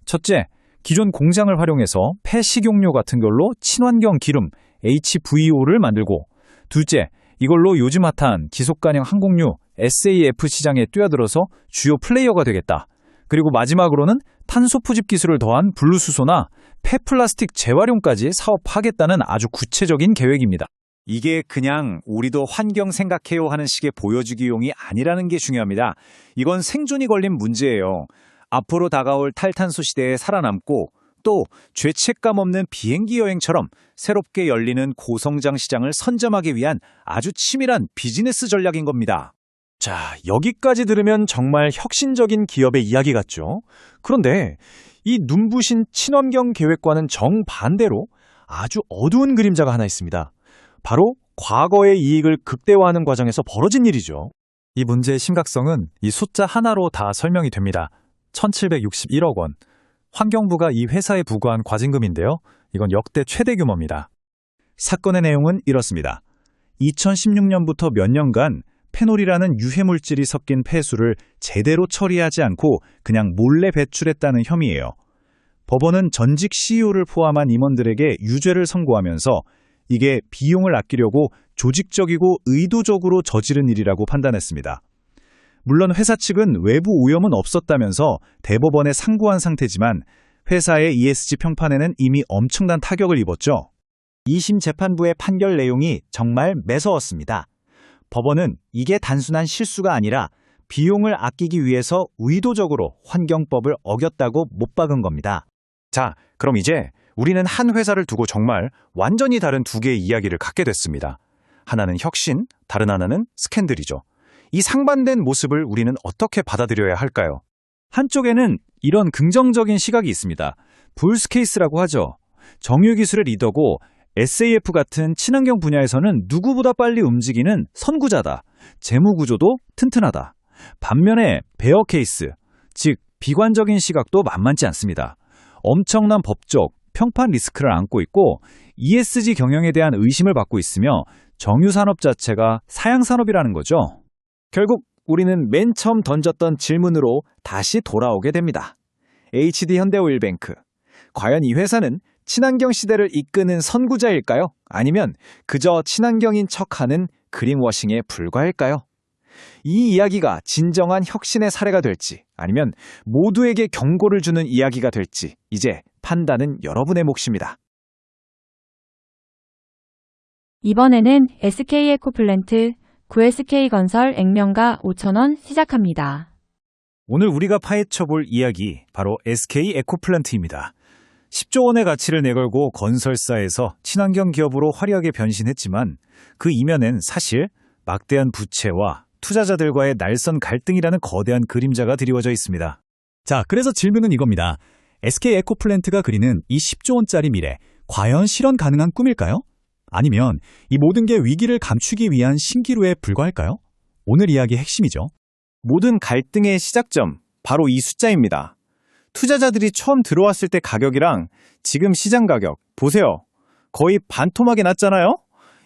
첫째, 기존 공장을 활용해서 폐식용유 같은 걸로 친환경 기름 HVO를 만들고, 둘째, 이걸로 요즘 핫한 지속가능 항공유 SAF 시장에 뛰어들어서 주요 플레이어가 되겠다. 그리고 마지막으로는 탄소 포집 기술을 더한 블루수소나 폐플라스틱 재활용까지 사업하겠다는 아주 구체적인 계획입니다. 이게 그냥 우리도 환경 생각해요 하는 식의 보여주기용이 아니라는 게 중요합니다. 이건 생존이 걸린 문제예요. 앞으로 다가올 탈탄소 시대에 살아남고 또 죄책감 없는 비행기 여행처럼 새롭게 열리는 고성장 시장을 선점하기 위한 아주 치밀한 비즈니스 전략인 겁니다. 자, 여기까지 들으면 정말 혁신적인 기업의 이야기 같죠? 그런데 이 눈부신 친환경 계획과는 정반대로 아주 어두운 그림자가 하나 있습니다. 바로 과거의 이익을 극대화하는 과정에서 벌어진 일이죠. 이 문제의 심각성은 이 숫자 하나로 다 설명이 됩니다. 1761억 원. 환경부가 이 회사에 부과한 과징금인데요. 이건 역대 최대 규모입니다. 사건의 내용은 이렇습니다. 2016년부터 몇 년간 페놀이라는 유해물질이 섞인 폐수를 제대로 처리하지 않고 그냥 몰래 배출했다는 혐의예요. 법원은 전직 CEO를 포함한 임원들에게 유죄를 선고하면서 이게 비용을 아끼려고 조직적이고 의도적으로 저지른 일이라고 판단했습니다. 물론 회사 측은 외부 오염은 없었다면서 대법원에 상고한 상태지만 회사의 ESG 평판에는 이미 엄청난 타격을 입었죠. 2심 재판부의 판결 내용이 정말 매서웠습니다. 법원은 이게 단순한 실수가 아니라 비용을 아끼기 위해서 의도적으로 환경법을 어겼다고 못 박은 겁니다. 자, 그럼 이제 우리는 한 회사를 두고 정말 완전히 다른 두 개의 이야기를 갖게 됐습니다. 하나는 혁신, 다른 하나는 스캔들이죠. 이 상반된 모습을 우리는 어떻게 받아들여야 할까요? 한쪽에는 이런 긍정적인 시각이 있습니다. 불스 케이스라고 하죠. 정유기술의 리더고 SAF 같은 친환경 분야에서는 누구보다 빨리 움직이는 선구자다. 재무구조도 튼튼하다. 반면에 베어 케이스, 즉 비관적인 시각도 만만치 않습니다. 엄청난 법적, 평판 리스크를 안고 있고 ESG 경영에 대한 의심을 받고 있으며 정유산업 자체가 사양산업이라는 거죠. 결국 우리는 맨 처음 던졌던 질문으로 다시 돌아오게 됩니다. HD 현대오일뱅크. 과연 이 회사는 친환경 시대를 이끄는 선구자일까요? 아니면 그저 친환경인 척하는 그린워싱에 불과할까요? 이 이야기가 진정한 혁신의 사례가 될지 아니면 모두에게 경고를 주는 이야기가 될지 이제 판단은 여러분의 몫입니다. 이번에는 SK에코플랜트, 9SK건설 액면가 5,000원 시작합니다. 오늘 우리가 파헤쳐볼 이야기 바로 SK에코플랜트입니다. 10조 원의 가치를 내걸고 건설사에서 친환경 기업으로 화려하게 변신했지만 그 이면엔 사실 막대한 부채와 투자자들과의 날선 갈등이라는 거대한 그림자가 드리워져 있습니다. 자, 그래서 질문은 이겁니다. SK에코플랜트가 그리는 이 10조 원짜리 미래, 과연 실현 가능한 꿈일까요? 아니면 이 모든 게 위기를 감추기 위한 신기루에 불과할까요? 오늘 이야기의 핵심이죠. 모든 갈등의 시작점, 바로 이 숫자입니다. 투자자들이 처음 들어왔을 때 가격이랑 지금 시장 가격, 보세요. 거의 반토막이 났잖아요?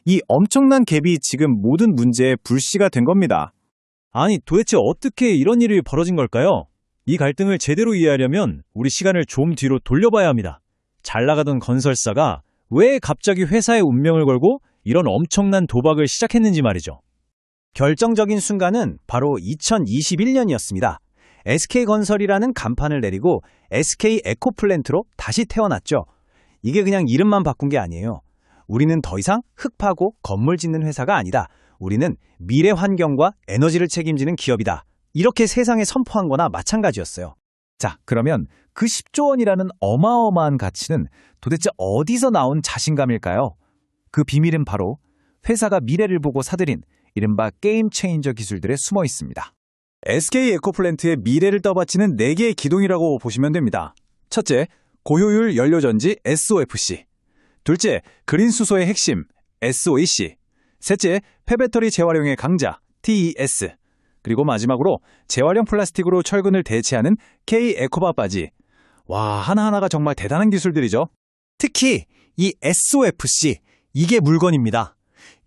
이 엄청난 갭이 지금 모든 문제의 불씨가 된 겁니다. 아니, 도대체 어떻게 이런 일이 벌어진 걸까요? 이 갈등을 제대로 이해하려면 우리 시간을 좀 뒤로 돌려봐야 합니다. 잘 나가던 건설사가 왜 갑자기 회사의 운명을 걸고 이런 엄청난 도박을 시작했는지 말이죠. 결정적인 순간은 바로 2021년이었습니다. SK건설이라는 간판을 내리고 SK 에코플랜트로 다시 태어났죠. 이게 그냥 이름만 바꾼 게 아니에요. 우리는 더 이상 흙 파고 건물 짓는 회사가 아니다. 우리는 미래 환경과 에너지를 책임지는 기업이다. 이렇게 세상에 선포한 거나 마찬가지였어요. 자, 그러면 그 10조 원이라는 어마어마한 가치는 도대체 어디서 나온 자신감일까요? 그 비밀은 바로 회사가 미래를 보고 사들인 이른바 게임 체인저 기술들에 숨어 있습니다. SK 에코플랜트의 미래를 떠받치는 4개의 기둥이라고 보시면 됩니다. 첫째, 고효율 연료전지 SOFC. 둘째, 그린 수소의 핵심 SOEC. 셋째, 폐배터리 재활용의 강자 TES. 그리고 마지막으로 재활용 플라스틱으로 철근을 대체하는 K-에코바바지. 와, 하나하나가 정말 대단한 기술들이죠. 특히 이 SOFC, 이게 물건입니다.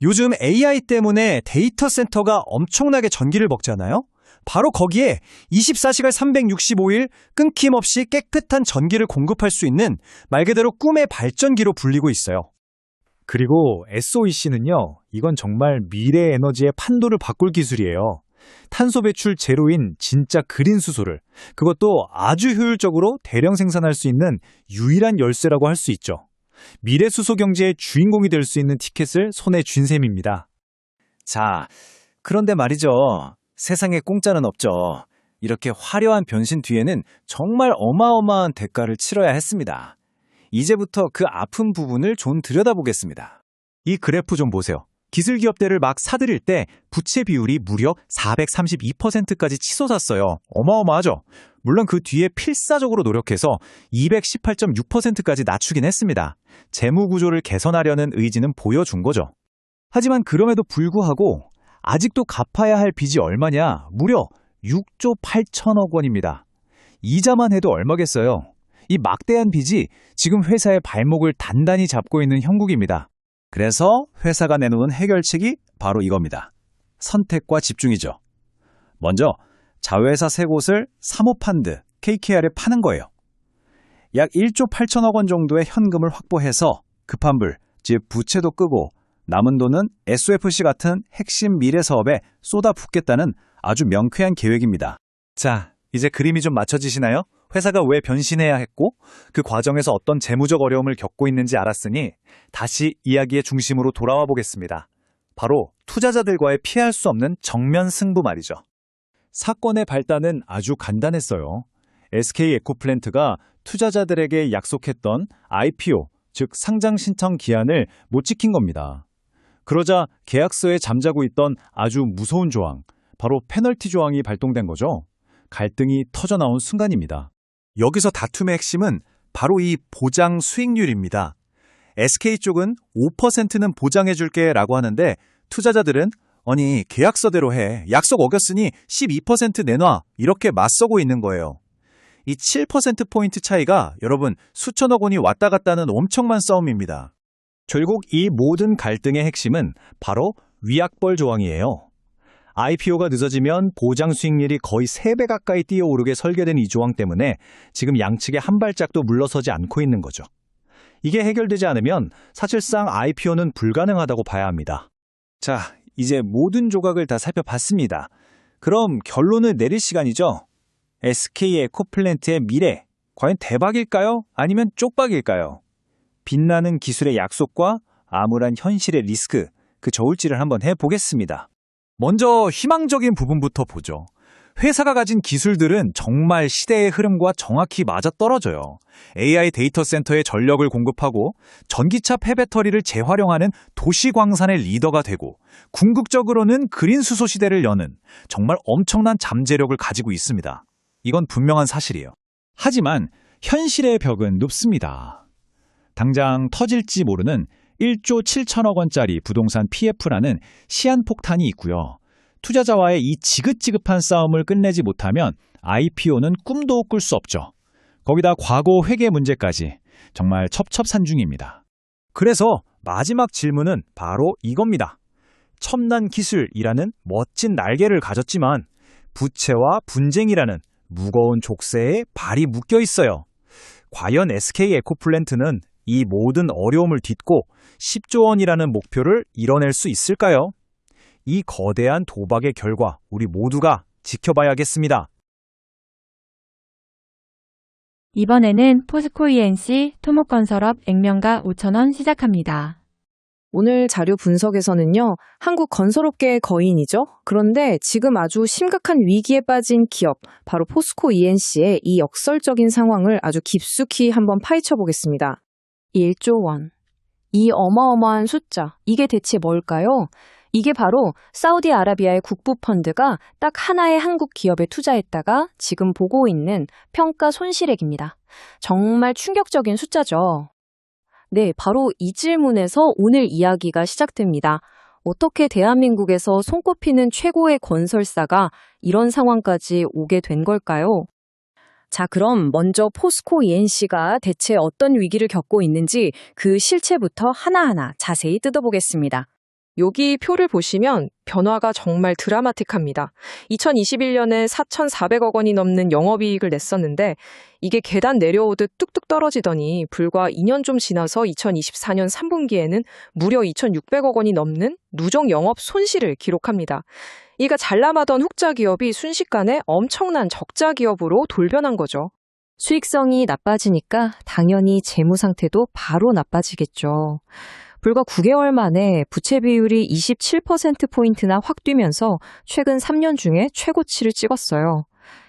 요즘 AI 때문에 데이터 센터가 엄청나게 전기를 먹잖아요? 바로 거기에 24시간 365일 끊김없이 깨끗한 전기를 공급할 수 있는 말 그대로 꿈의 발전기로 불리고 있어요. 그리고 SOEC는요, 이건 정말 미래 에너지의 판도를 바꿀 기술이에요. 탄소 배출 제로인 진짜 그린 수소를, 그것도 아주 효율적으로 대량 생산할 수 있는 유일한 열쇠라고 할 수 있죠. 미래 수소 경제의 주인공이 될 수 있는 티켓을 손에 쥔 셈입니다. 자, 그런데 말이죠. 세상에 공짜는 없죠. 이렇게 화려한 변신 뒤에는 정말 어마어마한 대가를 치러야 했습니다. 이제부터 그 아픈 부분을 좀 들여다보겠습니다. 이 그래프 좀 보세요. 기술기업들을 막 사들일 때 부채 비율이 무려 432%까지 치솟았어요. 어마어마하죠? 물론 그 뒤에 필사적으로 노력해서 218.6%까지 낮추긴 했습니다. 재무 구조를 개선하려는 의지는 보여준 거죠. 하지만 그럼에도 불구하고 아직도 갚아야 할 빚이 얼마냐? 무려 6조 8천억 원입니다. 이자만 해도 얼마겠어요? 이 막대한 빚이 지금 회사의 발목을 단단히 잡고 있는 형국입니다. 그래서 회사가 내놓은 해결책이 바로 이겁니다. 선택과 집중이죠. 먼저 자회사 3곳을 사모펀드 KKR에 파는 거예요. 약 1조 8천억 원 정도의 현금을 확보해서 급한 불, 즉 부채도 끄고 남은 돈은 SOFC 같은 핵심 미래 사업에 쏟아붓겠다는 아주 명쾌한 계획입니다. 자, 이제 그림이 좀 맞춰지시나요? 회사가 왜 변신해야 했고 그 과정에서 어떤 재무적 어려움을 겪고 있는지 알았으니 다시 이야기의 중심으로 돌아와 보겠습니다. 바로 투자자들과의 피할 수 없는 정면 승부 말이죠. 사건의 발단은 아주 간단했어요. SK 에코플랜트가 투자자들에게 약속했던 IPO, 즉 상장 신청 기한을 못 지킨 겁니다. 그러자 계약서에 잠자고 있던 아주 무서운 조항, 바로 페널티 조항이 발동된 거죠. 갈등이 터져나온 순간입니다. 여기서 다툼의 핵심은 바로 이 보장 수익률입니다. SK 쪽은 5%는 보장해줄게 라고 하는데 투자자들은 아니 계약서대로 해. 약속 어겼으니 12% 내놔. 이렇게 맞서고 있는 거예요. 이 7%포인트 차이가 여러분 수천억 원이 왔다 갔다 하는 엄청난 싸움입니다. 결국 이 모든 갈등의 핵심은 바로 위약벌 조항이에요. IPO가 늦어지면 보장 수익률이 거의 3배 가까이 뛰어오르게 설계된 이 조항 때문에 지금 양측에 한 발짝도 물러서지 않고 있는 거죠. 이게 해결되지 않으면 사실상 IPO는 불가능하다고 봐야 합니다. 자, 이제 모든 조각을 다 살펴봤습니다. 그럼 결론을 내릴 시간이죠. SK 에코플랜트의 미래, 과연 대박일까요? 아니면 쪽박일까요? 빛나는 기술의 약속과 암울한 현실의 리스크, 그 저울질을 한번 해보겠습니다. 먼저 희망적인 부분부터 보죠. 회사가 가진 기술들은 정말 시대의 흐름과 정확히 맞아떨어져요. AI 데이터 센터에 전력을 공급하고 전기차 폐배터리를 재활용하는 도시광산의 리더가 되고 궁극적으로는 그린 수소 시대를 여는 정말 엄청난 잠재력을 가지고 있습니다. 이건 분명한 사실이에요. 하지만 현실의 벽은 높습니다. 당장 터질지 모르는 1조 7천억 원짜리 부동산 PF라는 시한폭탄이 있고요. 투자자와의 이 지긋지긋한 싸움을 끝내지 못하면 IPO는 꿈도 꿀 수 없죠. 거기다 과거 회계 문제까지 정말 첩첩산중입니다. 그래서 마지막 질문은 바로 이겁니다. 첨단 기술이라는 멋진 날개를 가졌지만 부채와 분쟁이라는 무거운 족쇄에 발이 묶여 있어요. 과연 SK 에코플랜트는 이 모든 어려움을 딛고 10조 원이라는 목표를 이뤄낼 수 있을까요? 이 거대한 도박의 결과 우리 모두가 지켜봐야겠습니다. 이번에는 포스코 ENC 토목건설업 액면가 5,000원 시작합니다. 오늘 자료 분석에서는요, 한국 건설업계의 거인이죠. 그런데 지금 아주 심각한 위기에 빠진 기업, 바로 포스코 ENC의 이 역설적인 상황을 아주 깊숙이 한번 파헤쳐 보겠습니다. 1조 원. 이 어마어마한 숫자, 이게 대체 뭘까요? 이게 바로 사우디아라비아의 국부펀드가 딱 하나의 한국 기업에 투자했다가 지금 보고 있는 평가 손실액입니다. 정말 충격적인 숫자죠. 네, 바로 이 질문에서 오늘 이야기가 시작됩니다. 어떻게 대한민국에서 손꼽히는 최고의 건설사가 이런 상황까지 오게 된 걸까요? 자, 그럼 먼저 포스코 ENC가 대체 어떤 위기를 겪고 있는지 그 실체부터 하나하나 자세히 뜯어보겠습니다. 여기 표를 보시면 변화가 정말 드라마틱합니다. 2021년에 4,400억 원이 넘는 영업이익을 냈었는데 이게 계단 내려오듯 뚝뚝 떨어지더니 불과 2년 좀 지나서 2024년 3분기에는 무려 2,600억 원이 넘는 누적 영업 손실을 기록합니다. 이가 잘나가던 흑자 기업이 순식간에 엄청난 적자 기업으로 돌변한 거죠. 수익성이 나빠지니까 당연히 재무 상태도 바로 나빠지겠죠. 불과 9개월 만에 부채 비율이 27%포인트나 확 뛰면서 최근 3년 중에 최고치를 찍었어요.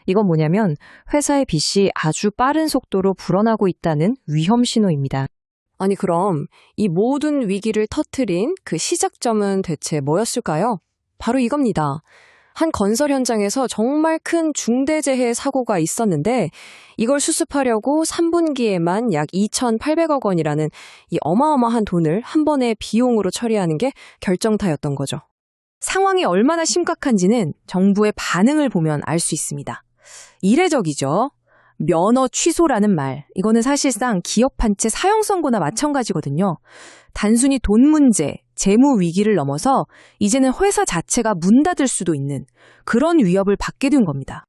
이건 뭐냐면 회사의 빚이 아주 빠른 속도로 불어나고 있다는 위험 신호입니다. 아니 그럼 이 모든 위기를 터뜨린 그 시작점은 대체 뭐였을까요? 바로 이겁니다. 한 건설 현장에서 정말 큰 중대재해 사고가 있었는데 이걸 수습하려고 3분기에만 약 2,800억 원이라는 이 어마어마한 돈을 한 번에 비용으로 처리하는 게 결정타였던 거죠. 상황이 얼마나 심각한지는 정부의 반응을 보면 알 수 있습니다. 이례적이죠. 면허 취소라는 말, 이거는 사실상 기업 한 채 사형 선고나 마찬가지거든요. 단순히 돈 문제, 재무 위기를 넘어서 이제는 회사 자체가 문 닫을 수도 있는 그런 위협을 받게 된 겁니다.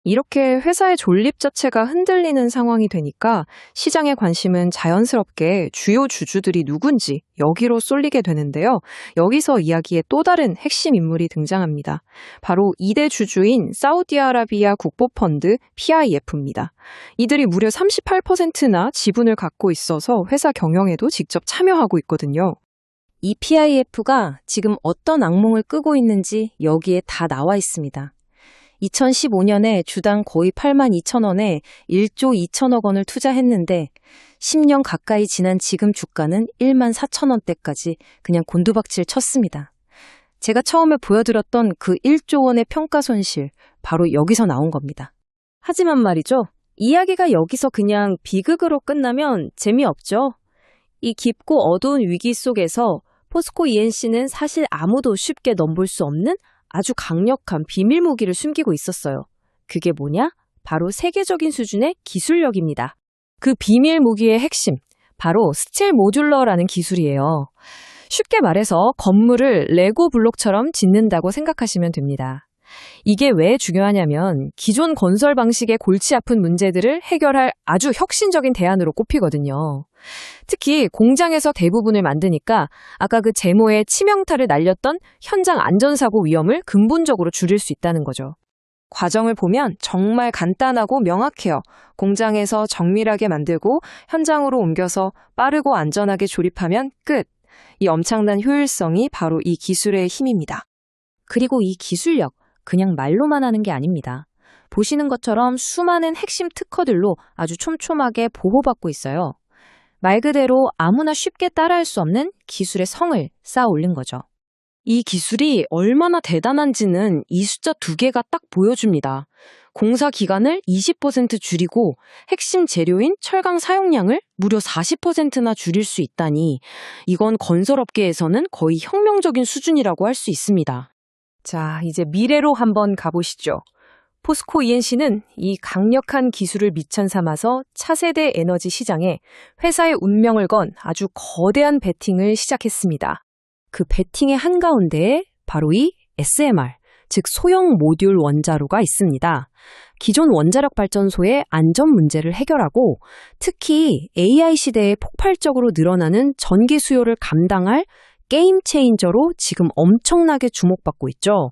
이렇게 회사의 존립 자체가 흔들리는 상황이 되니까 시장의 관심은 자연스럽게 주요 주주들이 누군지 여기로 쏠리게 되는데요. 여기서 이야기의 또 다른 핵심 인물이 등장합니다. 바로 2대 주주인 사우디아라비아 국보펀드 PIF입니다. 이들이 무려 38%나 지분을 갖고 있어서 회사 경영에도 직접 참여하고 있거든요. 이 PIF가 지금 어떤 악몽을 꾸고 있는지 여기에 다 나와 있습니다. 2015년에 주당 거의 8만 2천 원에 1조 2천억 원을 투자했는데 10년 가까이 지난 지금 주가는 1만 4천 원대까지 그냥 곤두박질 쳤습니다. 제가 처음에 보여드렸던 그 1조 원의 평가 손실, 바로 여기서 나온 겁니다. 하지만 말이죠. 이야기가 여기서 그냥 비극으로 끝나면 재미없죠. 이 깊고 어두운 위기 속에서 포스코 ENC는 사실 아무도 쉽게 넘볼 수 없는 아주 강력한 비밀 무기를 숨기고 있었어요. 그게 뭐냐? 바로 세계적인 수준의 기술력입니다. 그 비밀 무기의 핵심, 바로 스틸 모듈러라는 기술이에요. 쉽게 말해서 건물을 레고 블록처럼 짓는다고 생각하시면 됩니다. 이게 왜 중요하냐면 기존 건설 방식의 골치 아픈 문제들을 해결할 아주 혁신적인 대안으로 꼽히거든요. 특히 공장에서 대부분을 만드니까 아까 그 제모에 치명타를 날렸던 현장 안전사고 위험을 근본적으로 줄일 수 있다는 거죠. 과정을 보면 정말 간단하고 명확해요. 공장에서 정밀하게 만들고 현장으로 옮겨서 빠르고 안전하게 조립하면 끝. 이 엄청난 효율성이 바로 이 기술의 힘입니다. 그리고 이 기술력, 그냥 말로만 하는 게 아닙니다. 보시는 것처럼 수많은 핵심 특허들로 아주 촘촘하게 보호받고 있어요. 말 그대로 아무나 쉽게 따라할 수 없는 기술의 성을 쌓아 올린 거죠. 이 기술이 얼마나 대단한지는 이 숫자 2개가 딱 보여줍니다. 공사 기간을 20% 줄이고 핵심 재료인 철강 사용량을 무려 40%나 줄일 수 있다니 이건 건설업계에서는 거의 혁명적인 수준이라고 할 수 있습니다. 자, 이제 미래로 한번 가보시죠. 포스코 ENC는 이 강력한 기술을 밑천 삼아서 차세대 에너지 시장에 회사의 운명을 건 아주 거대한 베팅을 시작했습니다. 그 베팅의 한가운데에 바로 이 SMR, 즉 소형 모듈 원자로가 있습니다. 기존 원자력 발전소의 안전 문제를 해결하고 특히 AI 시대에 폭발적으로 늘어나는 전기 수요를 감당할 게임 체인저로 지금 엄청나게 주목받고 있죠.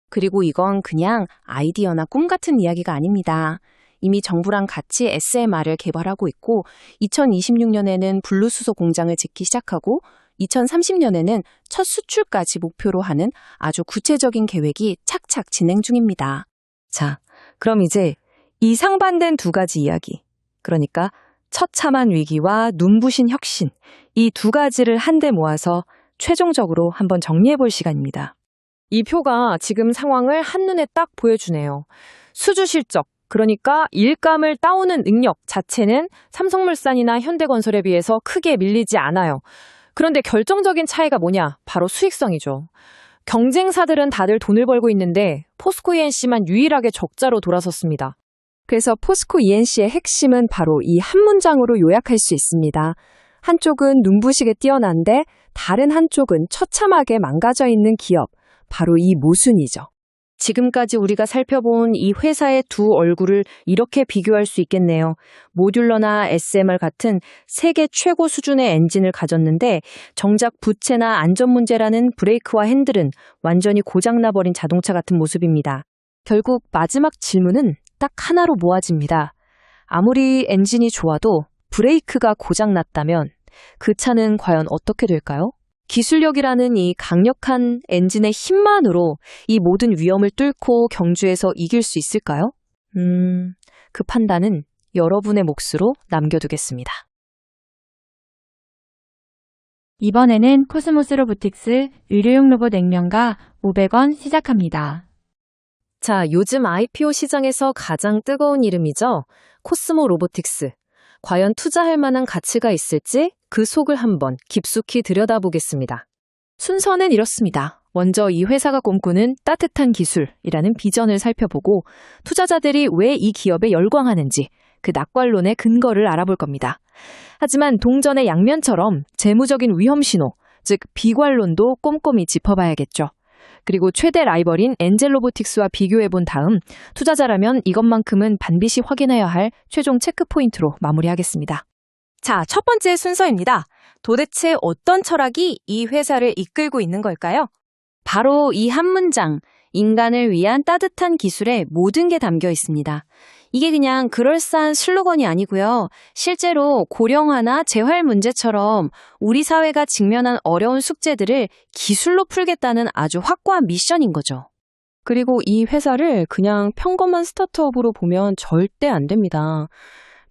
그리고 이건 그냥 아이디어나 꿈 같은 이야기가 아닙니다. 이미 정부랑 같이 SMR을 개발하고 있고 2026년에는 분리수소 공장을 짓기 시작하고 2030년에는 첫 수출까지 목표로 하는 아주 구체적인 계획이 착착 진행 중입니다. 자, 그럼 이제 이 상반된 두 가지 이야기, 그러니까 처참한 위기와 눈부신 혁신, 이 두 가지를 한데 모아서 최종적으로 한번 정리해 볼 시간입니다. 이 표가 지금 상황을 한눈에 딱 보여주네요. 수주 실적, 그러니까 일감을 따오는 능력 자체는 삼성물산이나 현대건설에 비해서 크게 밀리지 않아요. 그런데 결정적인 차이가 뭐냐? 바로 수익성이죠. 경쟁사들은 다들 돈을 벌고 있는데 포스코 ENC만 유일하게 적자로 돌아섰습니다. 그래서 포스코 ENC의 핵심은 바로 이 한 문장으로 요약할 수 있습니다. 한쪽은 눈부시게 뛰어난데 다른 한쪽은 처참하게 망가져 있는 기업, 바로 이 모순이죠. 지금까지 우리가 살펴본 이 회사의 두 얼굴을 이렇게 비교할 수 있겠네요. 모듈러나 SMR 같은 세계 최고 수준의 엔진을 가졌는데 정작 부채나 안전 문제라는 브레이크와 핸들은 완전히 고장나버린 자동차 같은 모습입니다. 결국 마지막 질문은 딱 하나로 모아집니다. 아무리 엔진이 좋아도 브레이크가 고장났다면 그 차는 과연 어떻게 될까요? 기술력이라는 이 강력한 엔진의 힘만으로 이 모든 위험을 뚫고 경주에서 이길 수 있을까요? 그 판단은 여러분의 몫으로 남겨두겠습니다. 이번에는 코스모스 로보틱스 의료용 로봇 액면가 500원 시작합니다. 자, 요즘 IPO 시장에서 가장 뜨거운 이름이죠. 코스모 로보틱스. 과연 투자할 만한 가치가 있을지 그 속을 한번 깊숙이 들여다보겠습니다. 순서는 이렇습니다. 먼저 이 회사가 꿈꾸는 따뜻한 기술이라는 비전을 살펴보고 투자자들이 왜 이 기업에 열광하는지 그 낙관론의 근거를 알아볼 겁니다. 하지만 동전의 양면처럼 재무적인 위험 신호, 즉 비관론도 꼼꼼히 짚어봐야겠죠. 그리고 최대 라이벌인 엔젤 로보틱스와 비교해본 다음 투자자라면 이것만큼은 반드시 확인해야 할 최종 체크포인트로 마무리하겠습니다. 자, 첫 번째 순서입니다. 도대체 어떤 철학이 이 회사를 이끌고 있는 걸까요? 바로 이 한 문장, 인간을 위한 따뜻한 기술에 모든 게 담겨 있습니다. 이게 그냥 그럴싸한 슬로건이 아니고요. 실제로 고령화나 재활 문제처럼 우리 사회가 직면한 어려운 숙제들을 기술로 풀겠다는 아주 확고한 미션인 거죠. 그리고 이 회사를 그냥 평범한 스타트업으로 보면 절대 안 됩니다.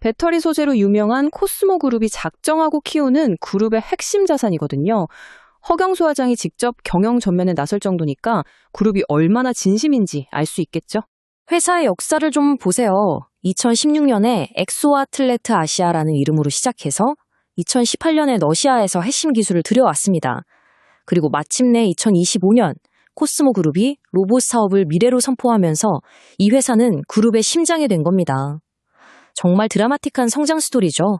배터리 소재로 유명한 코스모 그룹이 작정하고 키우는 그룹의 핵심 자산이거든요. 허경수 화장이 직접 경영 전면에 나설 정도니까 그룹이 얼마나 진심인지 알 수 있겠죠? 회사의 역사를 좀 보세요. 2016년에 엑소아틀레트 아시아라는 이름으로 시작해서 2018년에 러시아에서 핵심 기술을 들여왔습니다. 그리고 마침내 2025년 코스모 그룹이 로봇 사업을 미래로 선포하면서 이 회사는 그룹의 심장이 된 겁니다. 정말 드라마틱한 성장 스토리죠.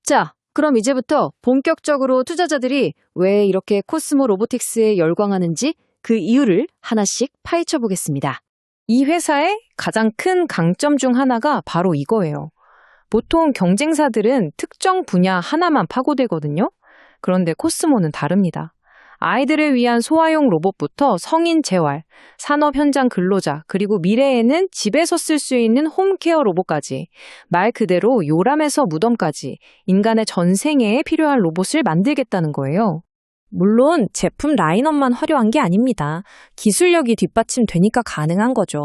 자, 그럼 이제부터 본격적으로 투자자들이 왜 이렇게 코스모 로보틱스에 열광하는지 그 이유를 하나씩 파헤쳐 보겠습니다. 이 회사의 가장 큰 강점 중 하나가 바로 이거예요. 보통 경쟁사들은 특정 분야 하나만 파고들거든요. 그런데 코스모는 다릅니다. 아이들을 위한 소아용 로봇부터 성인 재활, 산업 현장 근로자, 그리고 미래에는 집에서 쓸 수 있는 홈케어 로봇까지 말 그대로 요람에서 무덤까지 인간의 전 생애에 필요한 로봇을 만들겠다는 거예요. 물론 제품 라인업만 화려한 게 아닙니다. 기술력이 뒷받침되니까 가능한 거죠.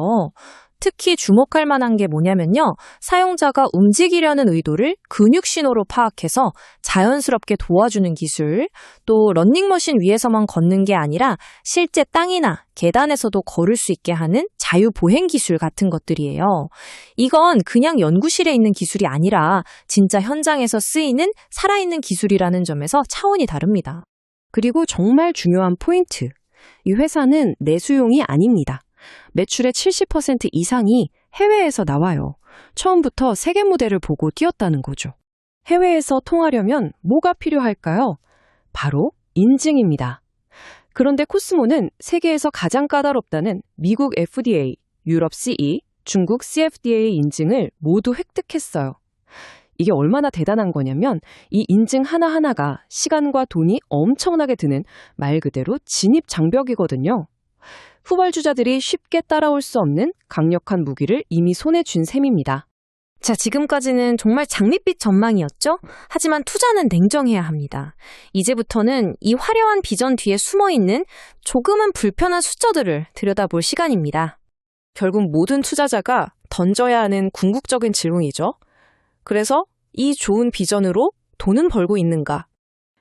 특히 주목할 만한 게 뭐냐면요. 사용자가 움직이려는 의도를 근육 신호로 파악해서 자연스럽게 도와주는 기술, 또 러닝머신 위에서만 걷는 게 아니라 실제 땅이나 계단에서도 걸을 수 있게 하는 자유보행 기술 같은 것들이에요. 이건 그냥 연구실에 있는 기술이 아니라 진짜 현장에서 쓰이는 살아있는 기술이라는 점에서 차원이 다릅니다. 그리고 정말 중요한 포인트. 이 회사는 내수용이 아닙니다. 매출의 70% 이상이 해외에서 나와요. 처음부터 세계 무대를 보고 뛰었다는 거죠. 해외에서 통하려면 뭐가 필요할까요? 바로 인증입니다. 그런데 코스모는 세계에서 가장 까다롭다는 미국 FDA, 유럽 CE, 중국 CFDA 인증을 모두 획득했어요. 이게 얼마나 대단한 거냐면 이 인증 하나하나가 시간과 돈이 엄청나게 드는 말 그대로 진입 장벽이거든요. 후발주자들이 쉽게 따라올 수 없는 강력한 무기를 이미 손에 쥔 셈입니다. 자, 지금까지는 정말 장밋빛 전망이었죠? 하지만 투자는 냉정해야 합니다. 이제부터는 이 화려한 비전 뒤에 숨어있는 조금은 불편한 숫자들을 들여다볼 시간입니다. 결국 모든 투자자가 던져야 하는 궁극적인 질문이죠. 그래서 이 좋은 비전으로 돈은 벌고 있는가?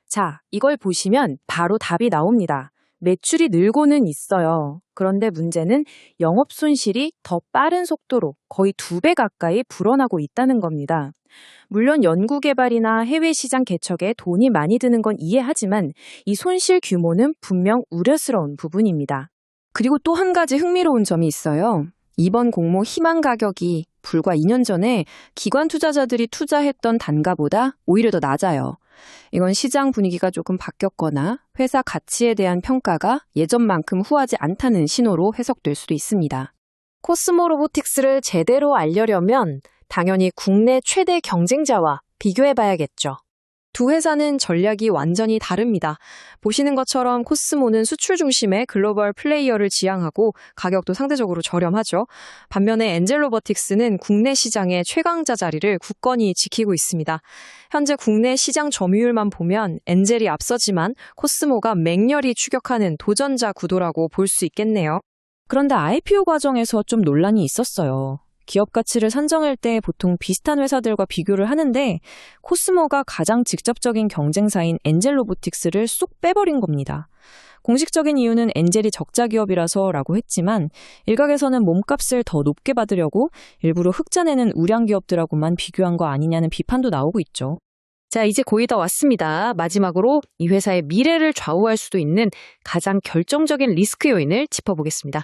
자, 이걸 보시면 바로 답이 나옵니다. 매출이 늘고는 있어요. 그런데 문제는 영업 손실이 더 빠른 속도로 거의 2배 가까이 불어나고 있다는 겁니다. 물론 연구개발이나 해외 시장 개척에 돈이 많이 드는 건 이해하지만 이 손실 규모는 분명 우려스러운 부분입니다. 그리고 또 한 가지 흥미로운 점이 있어요. 이번 공모 희망 가격이 불과 2년 전에 기관 투자자들이 투자했던 단가보다 오히려 더 낮아요. 이건 시장 분위기가 조금 바뀌었거나 회사 가치에 대한 평가가 예전만큼 후하지 않다는 신호로 해석될 수도 있습니다. 코스모 로보틱스를 제대로 알려려면 당연히 국내 최대 경쟁자와 비교해봐야겠죠. 두 회사는 전략이 완전히 다릅니다. 보시는 것처럼 코스모는 수출 중심의 글로벌 플레이어를 지향하고 가격도 상대적으로 저렴하죠. 반면에 엔젤로버틱스는 국내 시장의 최강자 자리를 굳건히 지키고 있습니다. 현재 국내 시장 점유율만 보면 엔젤이 앞서지만 코스모가 맹렬히 추격하는 도전자 구도라고 볼 수 있겠네요. 그런데 IPO 과정에서 좀 논란이 있었어요. 기업 가치를 산정할 때 보통 비슷한 회사들과 비교를 하는데 코스모가 가장 직접적인 경쟁사인 엔젤로보틱스를 쏙 빼버린 겁니다. 공식적인 이유는 엔젤이 적자 기업이라서라고 했지만 일각에서는 몸값을 더 높게 받으려고 일부러 흑자 내는 우량 기업들하고만 비교한 거 아니냐는 비판도 나오고 있죠. 자, 이제 거의 다 왔습니다. 마지막으로 이 회사의 미래를 좌우할 수도 있는 가장 결정적인 리스크 요인을 짚어보겠습니다.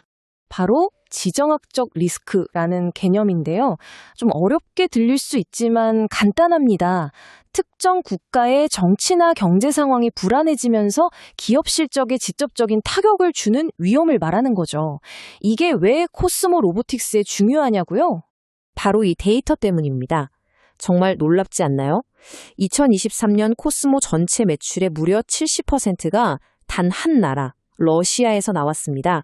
바로 지정학적 리스크라는 개념인데요. 좀 어렵게 들릴 수 있지만 간단합니다. 특정 국가의 정치나 경제 상황이 불안해지면서 기업 실적에 직접적인 타격을 주는 위험을 말하는 거죠. 이게 왜 코스모 로보틱스에 중요하냐고요? 바로 이 데이터 때문입니다. 정말 놀랍지 않나요? 2023년 코스모 전체 매출의 무려 70%가 단 한 나라, 러시아에서 나왔습니다.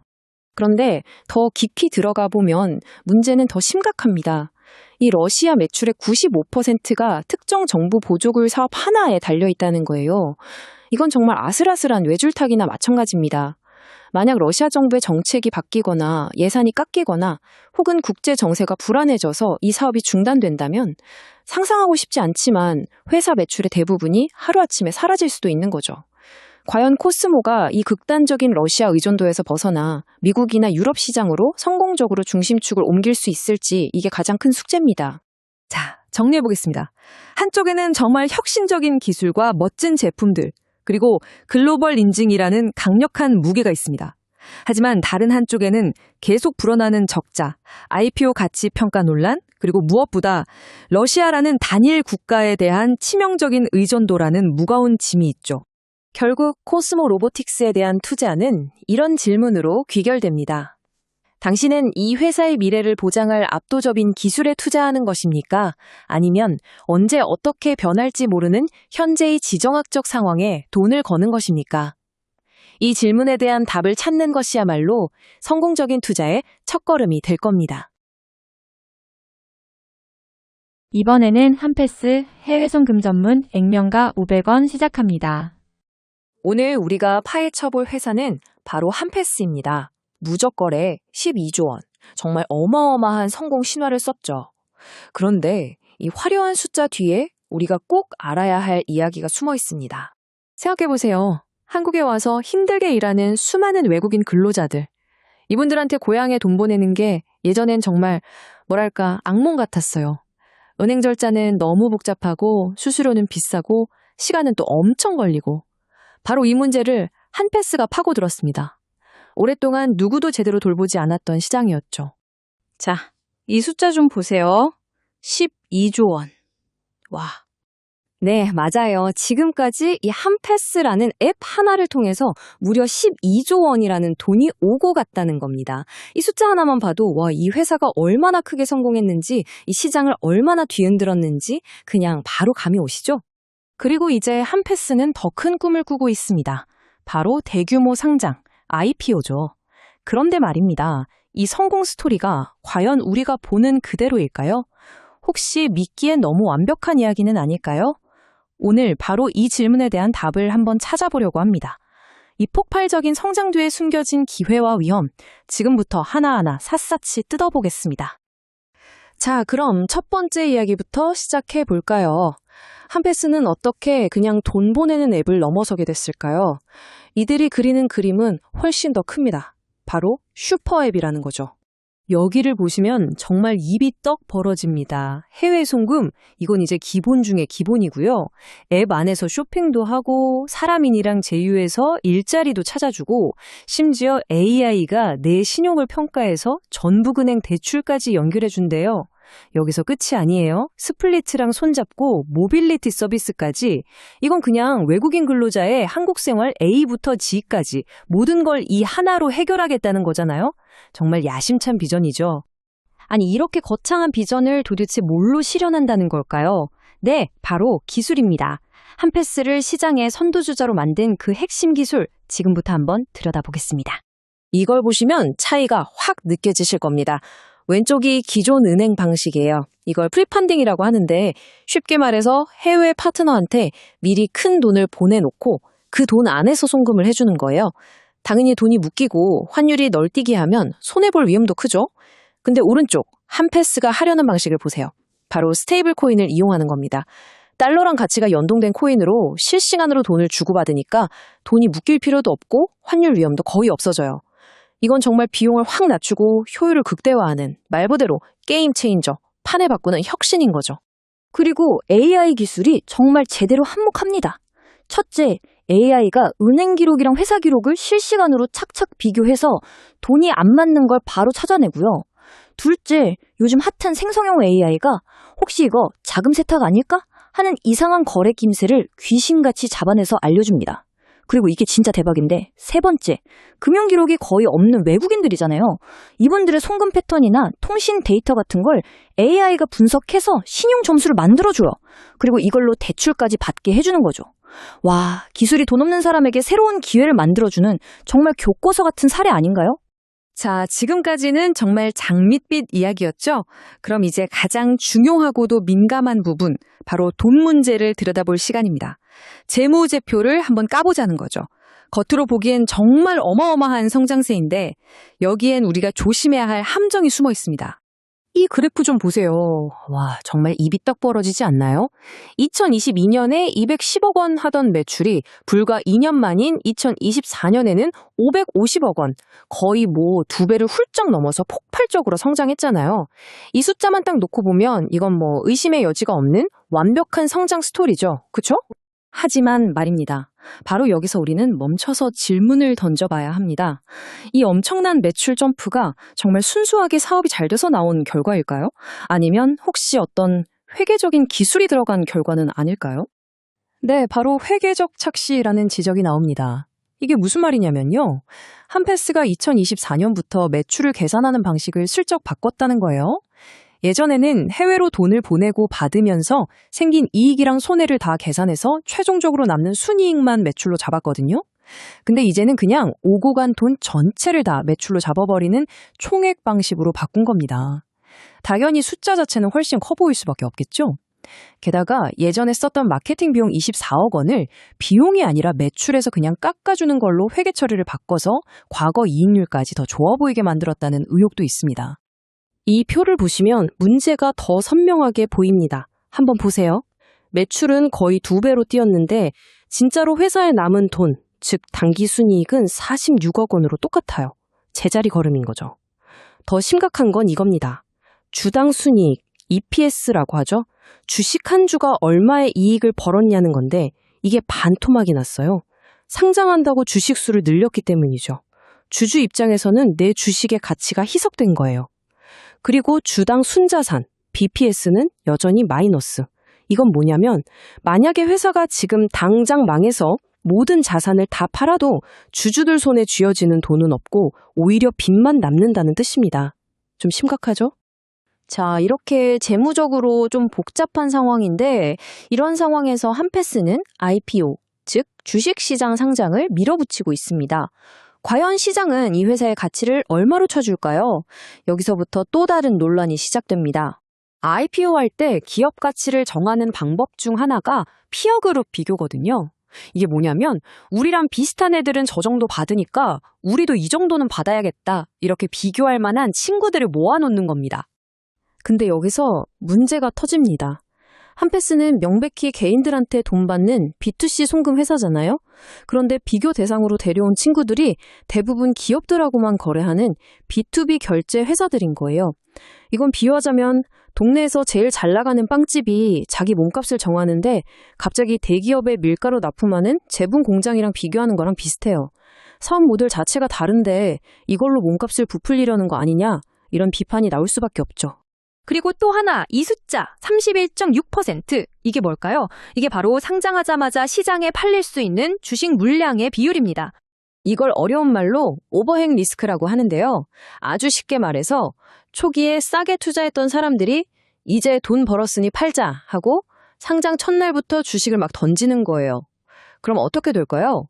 그런데 더 깊이 들어가 보면 문제는 더 심각합니다. 이 러시아 매출의 95%가 특정 정부 보조글 사업 하나에 달려있다는 거예요. 이건 정말 아슬아슬한 외줄타기나 마찬가지입니다. 만약 러시아 정부의 정책이 바뀌거나 예산이 깎이거나 혹은 국제 정세가 불안해져서 이 사업이 중단된다면 상상하고 싶지 않지만 회사 매출의 대부분이 하루아침에 사라질 수도 있는 거죠. 과연 코스모가 이 극단적인 러시아 의존도에서 벗어나 미국이나 유럽 시장으로 성공적으로 중심축을 옮길 수 있을지 이게 가장 큰 숙제입니다. 자, 정리해보겠습니다. 한쪽에는 정말 혁신적인 기술과 멋진 제품들, 그리고 글로벌 인증이라는 강력한 무게가 있습니다. 하지만 다른 한쪽에는 계속 불어나는 적자, IPO 가치 평가 논란, 그리고 무엇보다 러시아라는 단일 국가에 대한 치명적인 의존도라는 무거운 짐이 있죠. 결국 코스모 로보틱스에 대한 투자는 이런 질문으로 귀결됩니다. 당신은 이 회사의 미래를 보장할 압도적인 기술에 투자하는 것입니까? 아니면 언제 어떻게 변할지 모르는 현재의 지정학적 상황에 돈을 거는 것입니까? 이 질문에 대한 답을 찾는 것이야말로 성공적인 투자의 첫걸음이 될 겁니다. 이번에는 한패스 해외 송금 전문 액면가 500원 시작합니다. 오늘 우리가 파헤쳐볼 회사는 바로 한패스입니다. 누적거래 12조 원. 정말 어마어마한 성공 신화를 썼죠. 그런데 이 화려한 숫자 뒤에 우리가 꼭 알아야 할 이야기가 숨어 있습니다. 생각해보세요. 한국에 와서 힘들게 일하는 수많은 외국인 근로자들. 이분들한테 고향에 돈 보내는 게 예전엔 정말 뭐랄까 악몽 같았어요. 은행 절차는 너무 복잡하고 수수료는 비싸고 시간은 또 엄청 걸리고 바로 이 문제를 한패스가 파고들었습니다. 오랫동안 누구도 제대로 돌보지 않았던 시장이었죠. 자, 이 숫자 좀 보세요. 12조 원. 와. 네, 맞아요. 지금까지 이 한패스라는 앱 하나를 통해서 무려 12조 원이라는 돈이 오고 갔다는 겁니다. 이 숫자 하나만 봐도 와, 이 회사가 얼마나 크게 성공했는지, 이 시장을 얼마나 뒤흔들었는지 그냥 바로 감이 오시죠? 그리고 이제 한패스는 더 큰 꿈을 꾸고 있습니다. 바로 대규모 상장, IPO죠. 그런데 말입니다. 이 성공 스토리가 과연 우리가 보는 그대로일까요? 혹시 믿기엔 너무 완벽한 이야기는 아닐까요? 오늘 바로 이 질문에 대한 답을 한번 찾아보려고 합니다. 이 폭발적인 성장 뒤에 숨겨진 기회와 위험, 지금부터 하나하나 샅샅이 뜯어보겠습니다. 자, 그럼 첫 번째 이야기부터 시작해 볼까요? 한패스는 어떻게 그냥 돈 보내는 앱을 넘어서게 됐을까요? 이들이 그리는 그림은 훨씬 더 큽니다. 바로 슈퍼앱이라는 거죠. 여기를 보시면 정말 입이 떡 벌어집니다. 해외 송금, 이건 이제 기본 중에 기본이고요. 앱 안에서 쇼핑도 하고 사람인이랑 제휴해서 일자리도 찾아주고 심지어 AI가 내 신용을 평가해서 전북은행 대출까지 연결해준대요. 여기서 끝이 아니에요. 스플리트랑 손잡고 모빌리티 서비스까지. 이건 그냥 외국인 근로자의 한국 생활 A부터 G까지 모든 걸 이 하나로 해결하겠다는 거잖아요. 정말 야심찬 비전이죠. 아니, 이렇게 거창한 비전을 도대체 뭘로 실현한다는 걸까요? 네, 바로 기술입니다. 한패스를 시장의 선두주자로 만든 그 핵심 기술, 지금부터 한번 들여다보겠습니다. 이걸 보시면 차이가 확 느껴지실 겁니다. 왼쪽이 기존 은행 방식이에요. 이걸 프리펀딩이라고 하는데 쉽게 말해서 해외 파트너한테 미리 큰 돈을 보내놓고 그 돈 안에서 송금을 해주는 거예요. 당연히 돈이 묶이고 환율이 널뛰게 하면 손해볼 위험도 크죠. 근데 오른쪽 한패스가 하려는 방식을 보세요. 바로 스테이블 코인을 이용하는 겁니다. 달러랑 가치가 연동된 코인으로 실시간으로 돈을 주고받으니까 돈이 묶일 필요도 없고 환율 위험도 거의 없어져요. 이건 정말 비용을 확 낮추고 효율을 극대화하는 말 그대로 게임 체인저, 판을 바꾸는 혁신인 거죠. 그리고 AI 기술이 정말 제대로 한몫합니다. 첫째, AI가 은행 기록이랑 회사 기록을 실시간으로 착착 비교해서 돈이 안 맞는 걸 바로 찾아내고요. 둘째, 요즘 핫한 생성형 AI가 혹시 이거 자금 세탁 아닐까? 하는 이상한 거래 낌새를 귀신같이 잡아내서 알려줍니다. 그리고 이게 진짜 대박인데, 세 번째, 금융 기록이 거의 없는 외국인들이잖아요. 이분들의 송금 패턴이나 통신 데이터 같은 걸 AI가 분석해서 신용 점수를 만들어줘요. 그리고 이걸로 대출까지 받게 해주는 거죠. 와, 기술이 돈 없는 사람에게 새로운 기회를 만들어주는 정말 교과서 같은 사례 아닌가요? 자, 지금까지는 정말 장밋빛 이야기였죠? 그럼 이제 가장 중요하고도 민감한 부분, 바로 돈 문제를 들여다볼 시간입니다. 재무제표를 한번 까보자는 거죠. 겉으로 보기엔 정말 어마어마한 성장세인데 여기엔 우리가 조심해야 할 함정이 숨어 있습니다. 이 그래프 좀 보세요. 와, 정말 입이 떡 벌어지지 않나요? 2022년에 210억 원 하던 매출이 불과 2년 만인 2024년에는 550억 원, 거의 뭐 2배를 훌쩍 넘어서 폭발적으로 성장했잖아요. 이 숫자만 딱 놓고 보면 이건 뭐 의심의 여지가 없는 완벽한 성장 스토리죠. 그쵸? 하지만 말입니다. 바로 여기서 우리는 멈춰서 질문을 던져봐야 합니다. 이 엄청난 매출 점프가 정말 순수하게 사업이 잘 돼서 나온 결과일까요? 아니면 혹시 어떤 회계적인 기술이 들어간 결과는 아닐까요? 네, 바로 회계적 착시라는 지적이 나옵니다. 이게 무슨 말이냐면요. 한패스가 2024년부터 매출을 계산하는 방식을 슬쩍 바꿨다는 거예요. 예전에는 해외로 돈을 보내고 받으면서 생긴 이익이랑 손해를 다 계산해서 최종적으로 남는 순이익만 매출로 잡았거든요. 근데 이제는 그냥 오고 간 돈 전체를 다 매출로 잡아버리는 총액 방식으로 바꾼 겁니다. 당연히 숫자 자체는 훨씬 커 보일 수밖에 없겠죠. 게다가 예전에 썼던 마케팅 비용 24억 원을 비용이 아니라 매출에서 그냥 깎아주는 걸로 회계 처리를 바꿔서 과거 이익률까지 더 좋아 보이게 만들었다는 의혹도 있습니다. 이 표를 보시면 문제가 더 선명하게 보입니다. 한번 보세요. 매출은 거의 2배로 뛰었는데 진짜로 회사에 남은 돈, 즉 당기순이익은 46억 원으로 똑같아요. 제자리 걸음인 거죠. 더 심각한 건 이겁니다. 주당 순이익, EPS라고 하죠. 주식 한 주가 얼마의 이익을 벌었냐는 건데 이게 반토막이 났어요. 상장한다고 주식 수를 늘렸기 때문이죠. 주주 입장에서는 내 주식의 가치가 희석된 거예요. 그리고 주당 순자산, BPS는 여전히 마이너스. 이건 뭐냐면 만약에 회사가 지금 당장 망해서 모든 자산을 다 팔아도 주주들 손에 쥐어지는 돈은 없고 오히려 빚만 남는다는 뜻입니다. 좀 심각하죠? 자, 이렇게 재무적으로 좀 복잡한 상황인데 이런 상황에서 한패스는 IPO, 즉 주식시장 상장을 밀어붙이고 있습니다. 과연 시장은 이 회사의 가치를 얼마로 쳐줄까요? 여기서부터 또 다른 논란이 시작됩니다. IPO 할 때 기업 가치를 정하는 방법 중 하나가 피어 그룹 비교거든요. 이게 뭐냐면 우리랑 비슷한 애들은 저 정도 받으니까 우리도 이 정도는 받아야겠다. 이렇게 비교할 만한 친구들을 모아놓는 겁니다. 근데 여기서 문제가 터집니다. 한패스는 명백히 개인들한테 돈 받는 B2C 송금 회사잖아요? 그런데 비교 대상으로 데려온 친구들이 대부분 기업들하고만 거래하는 B2B 결제 회사들인 거예요. 이건 비유하자면 동네에서 제일 잘 나가는 빵집이 자기 몸값을 정하는데 갑자기 대기업에 밀가루 납품하는 제분 공장이랑 비교하는 거랑 비슷해요. 사업 모델 자체가 다른데 이걸로 몸값을 부풀리려는 거 아니냐? 이런 비판이 나올 수밖에 없죠. 그리고 또 하나, 이 숫자 31.6%. 이게 뭘까요? 이게 바로 상장하자마자 시장에 팔릴 수 있는 주식 물량의 비율입니다. 이걸 어려운 말로 오버행 리스크라고 하는데요. 아주 쉽게 말해서 초기에 싸게 투자했던 사람들이 이제 돈 벌었으니 팔자 하고 상장 첫날부터 주식을 막 던지는 거예요. 그럼 어떻게 될까요?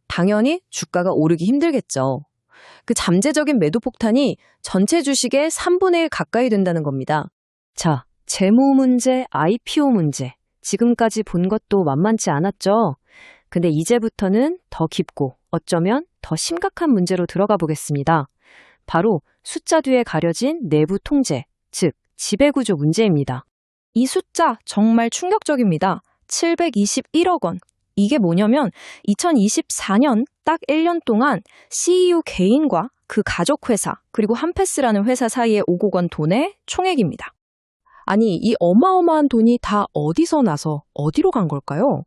당연히 주가가 오르기 힘들겠죠. 그 잠재적인 매도 폭탄이 전체 주식의 3분의 1 가까이 된다는 겁니다. 자, 재무 문제, IPO 문제. 지금까지 본 것도 만만치 않았죠? 근데 이제부터는 더 깊고 어쩌면 더 심각한 문제로 들어가 보겠습니다. 바로 숫자 뒤에 가려진 내부 통제, 즉 지배구조 문제입니다. 이 숫자 정말 충격적입니다. 721억 원. 이게 뭐냐면 2024년 딱 1년 동안 CEO 개인과 그 가족회사 그리고 한패스라는 회사 사이에 오고 간 돈의 총액입니다. 아니, 이 어마어마한 돈이 다 어디서 나서 어디로 간 걸까요?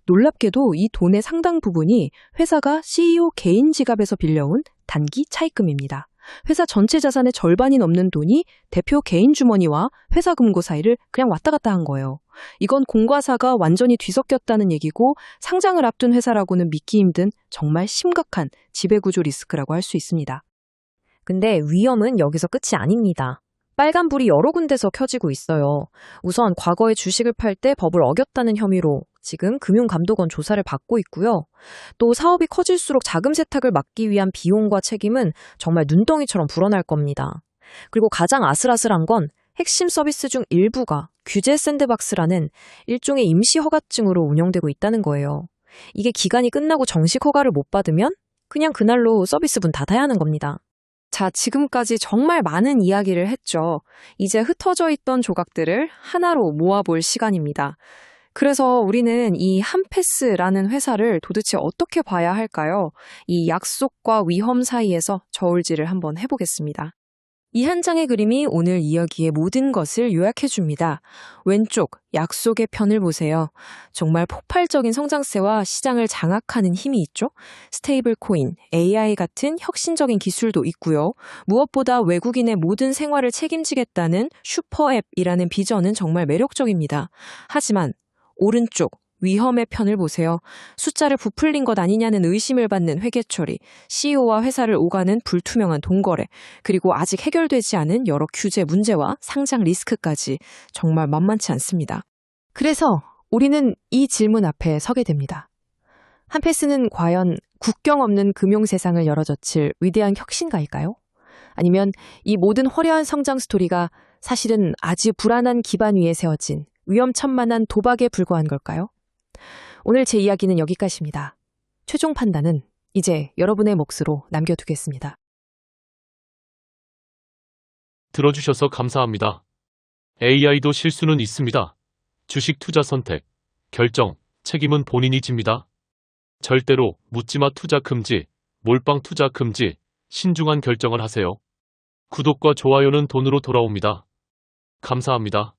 놀랍게도 이 돈의 상당 부분이 회사가 CEO 개인 지갑에서 빌려온 단기 차입금입니다. 회사 전체 자산의 절반이 넘는 돈이 대표 개인 주머니와 회사 금고 사이를 그냥 왔다 갔다 한 거예요. 이건 공과사가 완전히 뒤섞였다는 얘기고 상장을 앞둔 회사라고는 믿기 힘든 정말 심각한 지배구조 리스크라고 할 수 있습니다. 근데 위험은 여기서 끝이 아닙니다. 빨간불이 여러 군데서 켜지고 있어요. 우선 과거에 주식을 팔 때 법을 어겼다는 혐의로 지금 금융감독원 조사를 받고 있고요. 또 사업이 커질수록 자금 세탁을 막기 위한 비용과 책임은 정말 눈덩이처럼 불어날 겁니다. 그리고 가장 아슬아슬한 건 핵심 서비스 중 일부가 규제 샌드박스라는 일종의 임시 허가증으로 운영되고 있다는 거예요. 이게 기간이 끝나고 정식 허가를 못 받으면 그냥 그날로 서비스 문 닫아야 하는 겁니다. 자, 지금까지 정말 많은 이야기를 했죠. 이제 흩어져 있던 조각들을 하나로 모아볼 시간입니다. 그래서 우리는 이 한패스라는 회사를 도대체 어떻게 봐야 할까요? 이 약속과 위험 사이에서 저울질을 한번 해보겠습니다. 이 한 장의 그림이 오늘 이야기의 모든 것을 요약해줍니다. 왼쪽 약속의 편을 보세요. 정말 폭발적인 성장세와 시장을 장악하는 힘이 있죠. 스테이블 코인, AI 같은 혁신적인 기술도 있고요. 무엇보다 외국인의 모든 생활을 책임지겠다는 슈퍼앱이라는 비전은 정말 매력적입니다. 하지만 오른쪽 위험의 편을 보세요. 숫자를 부풀린 것 아니냐는 의심을 받는 회계 처리, CEO와 회사를 오가는 불투명한 돈거래, 그리고 아직 해결되지 않은 여러 규제 문제와 상장 리스크까지 정말 만만치 않습니다. 그래서 우리는 이 질문 앞에 서게 됩니다. 한패스는 과연 국경 없는 금융 세상을 열어젖힐 위대한 혁신가일까요? 아니면 이 모든 화려한 성장 스토리가 사실은 아주 불안한 기반 위에 세워진 위험천만한 도박에 불과한 걸까요? 오늘 제 이야기는 여기까지입니다. 최종 판단은 이제 여러분의 몫으로 남겨두겠습니다. 들어주셔서 감사합니다. AI도 실수는 있습니다. 주식 투자 선택, 결정, 책임은 본인이 집니다. 절대로 묻지마 투자 금지, 몰빵 투자 금지, 신중한 결정을 하세요. 구독과 좋아요는 돈으로 돌아옵니다. 감사합니다.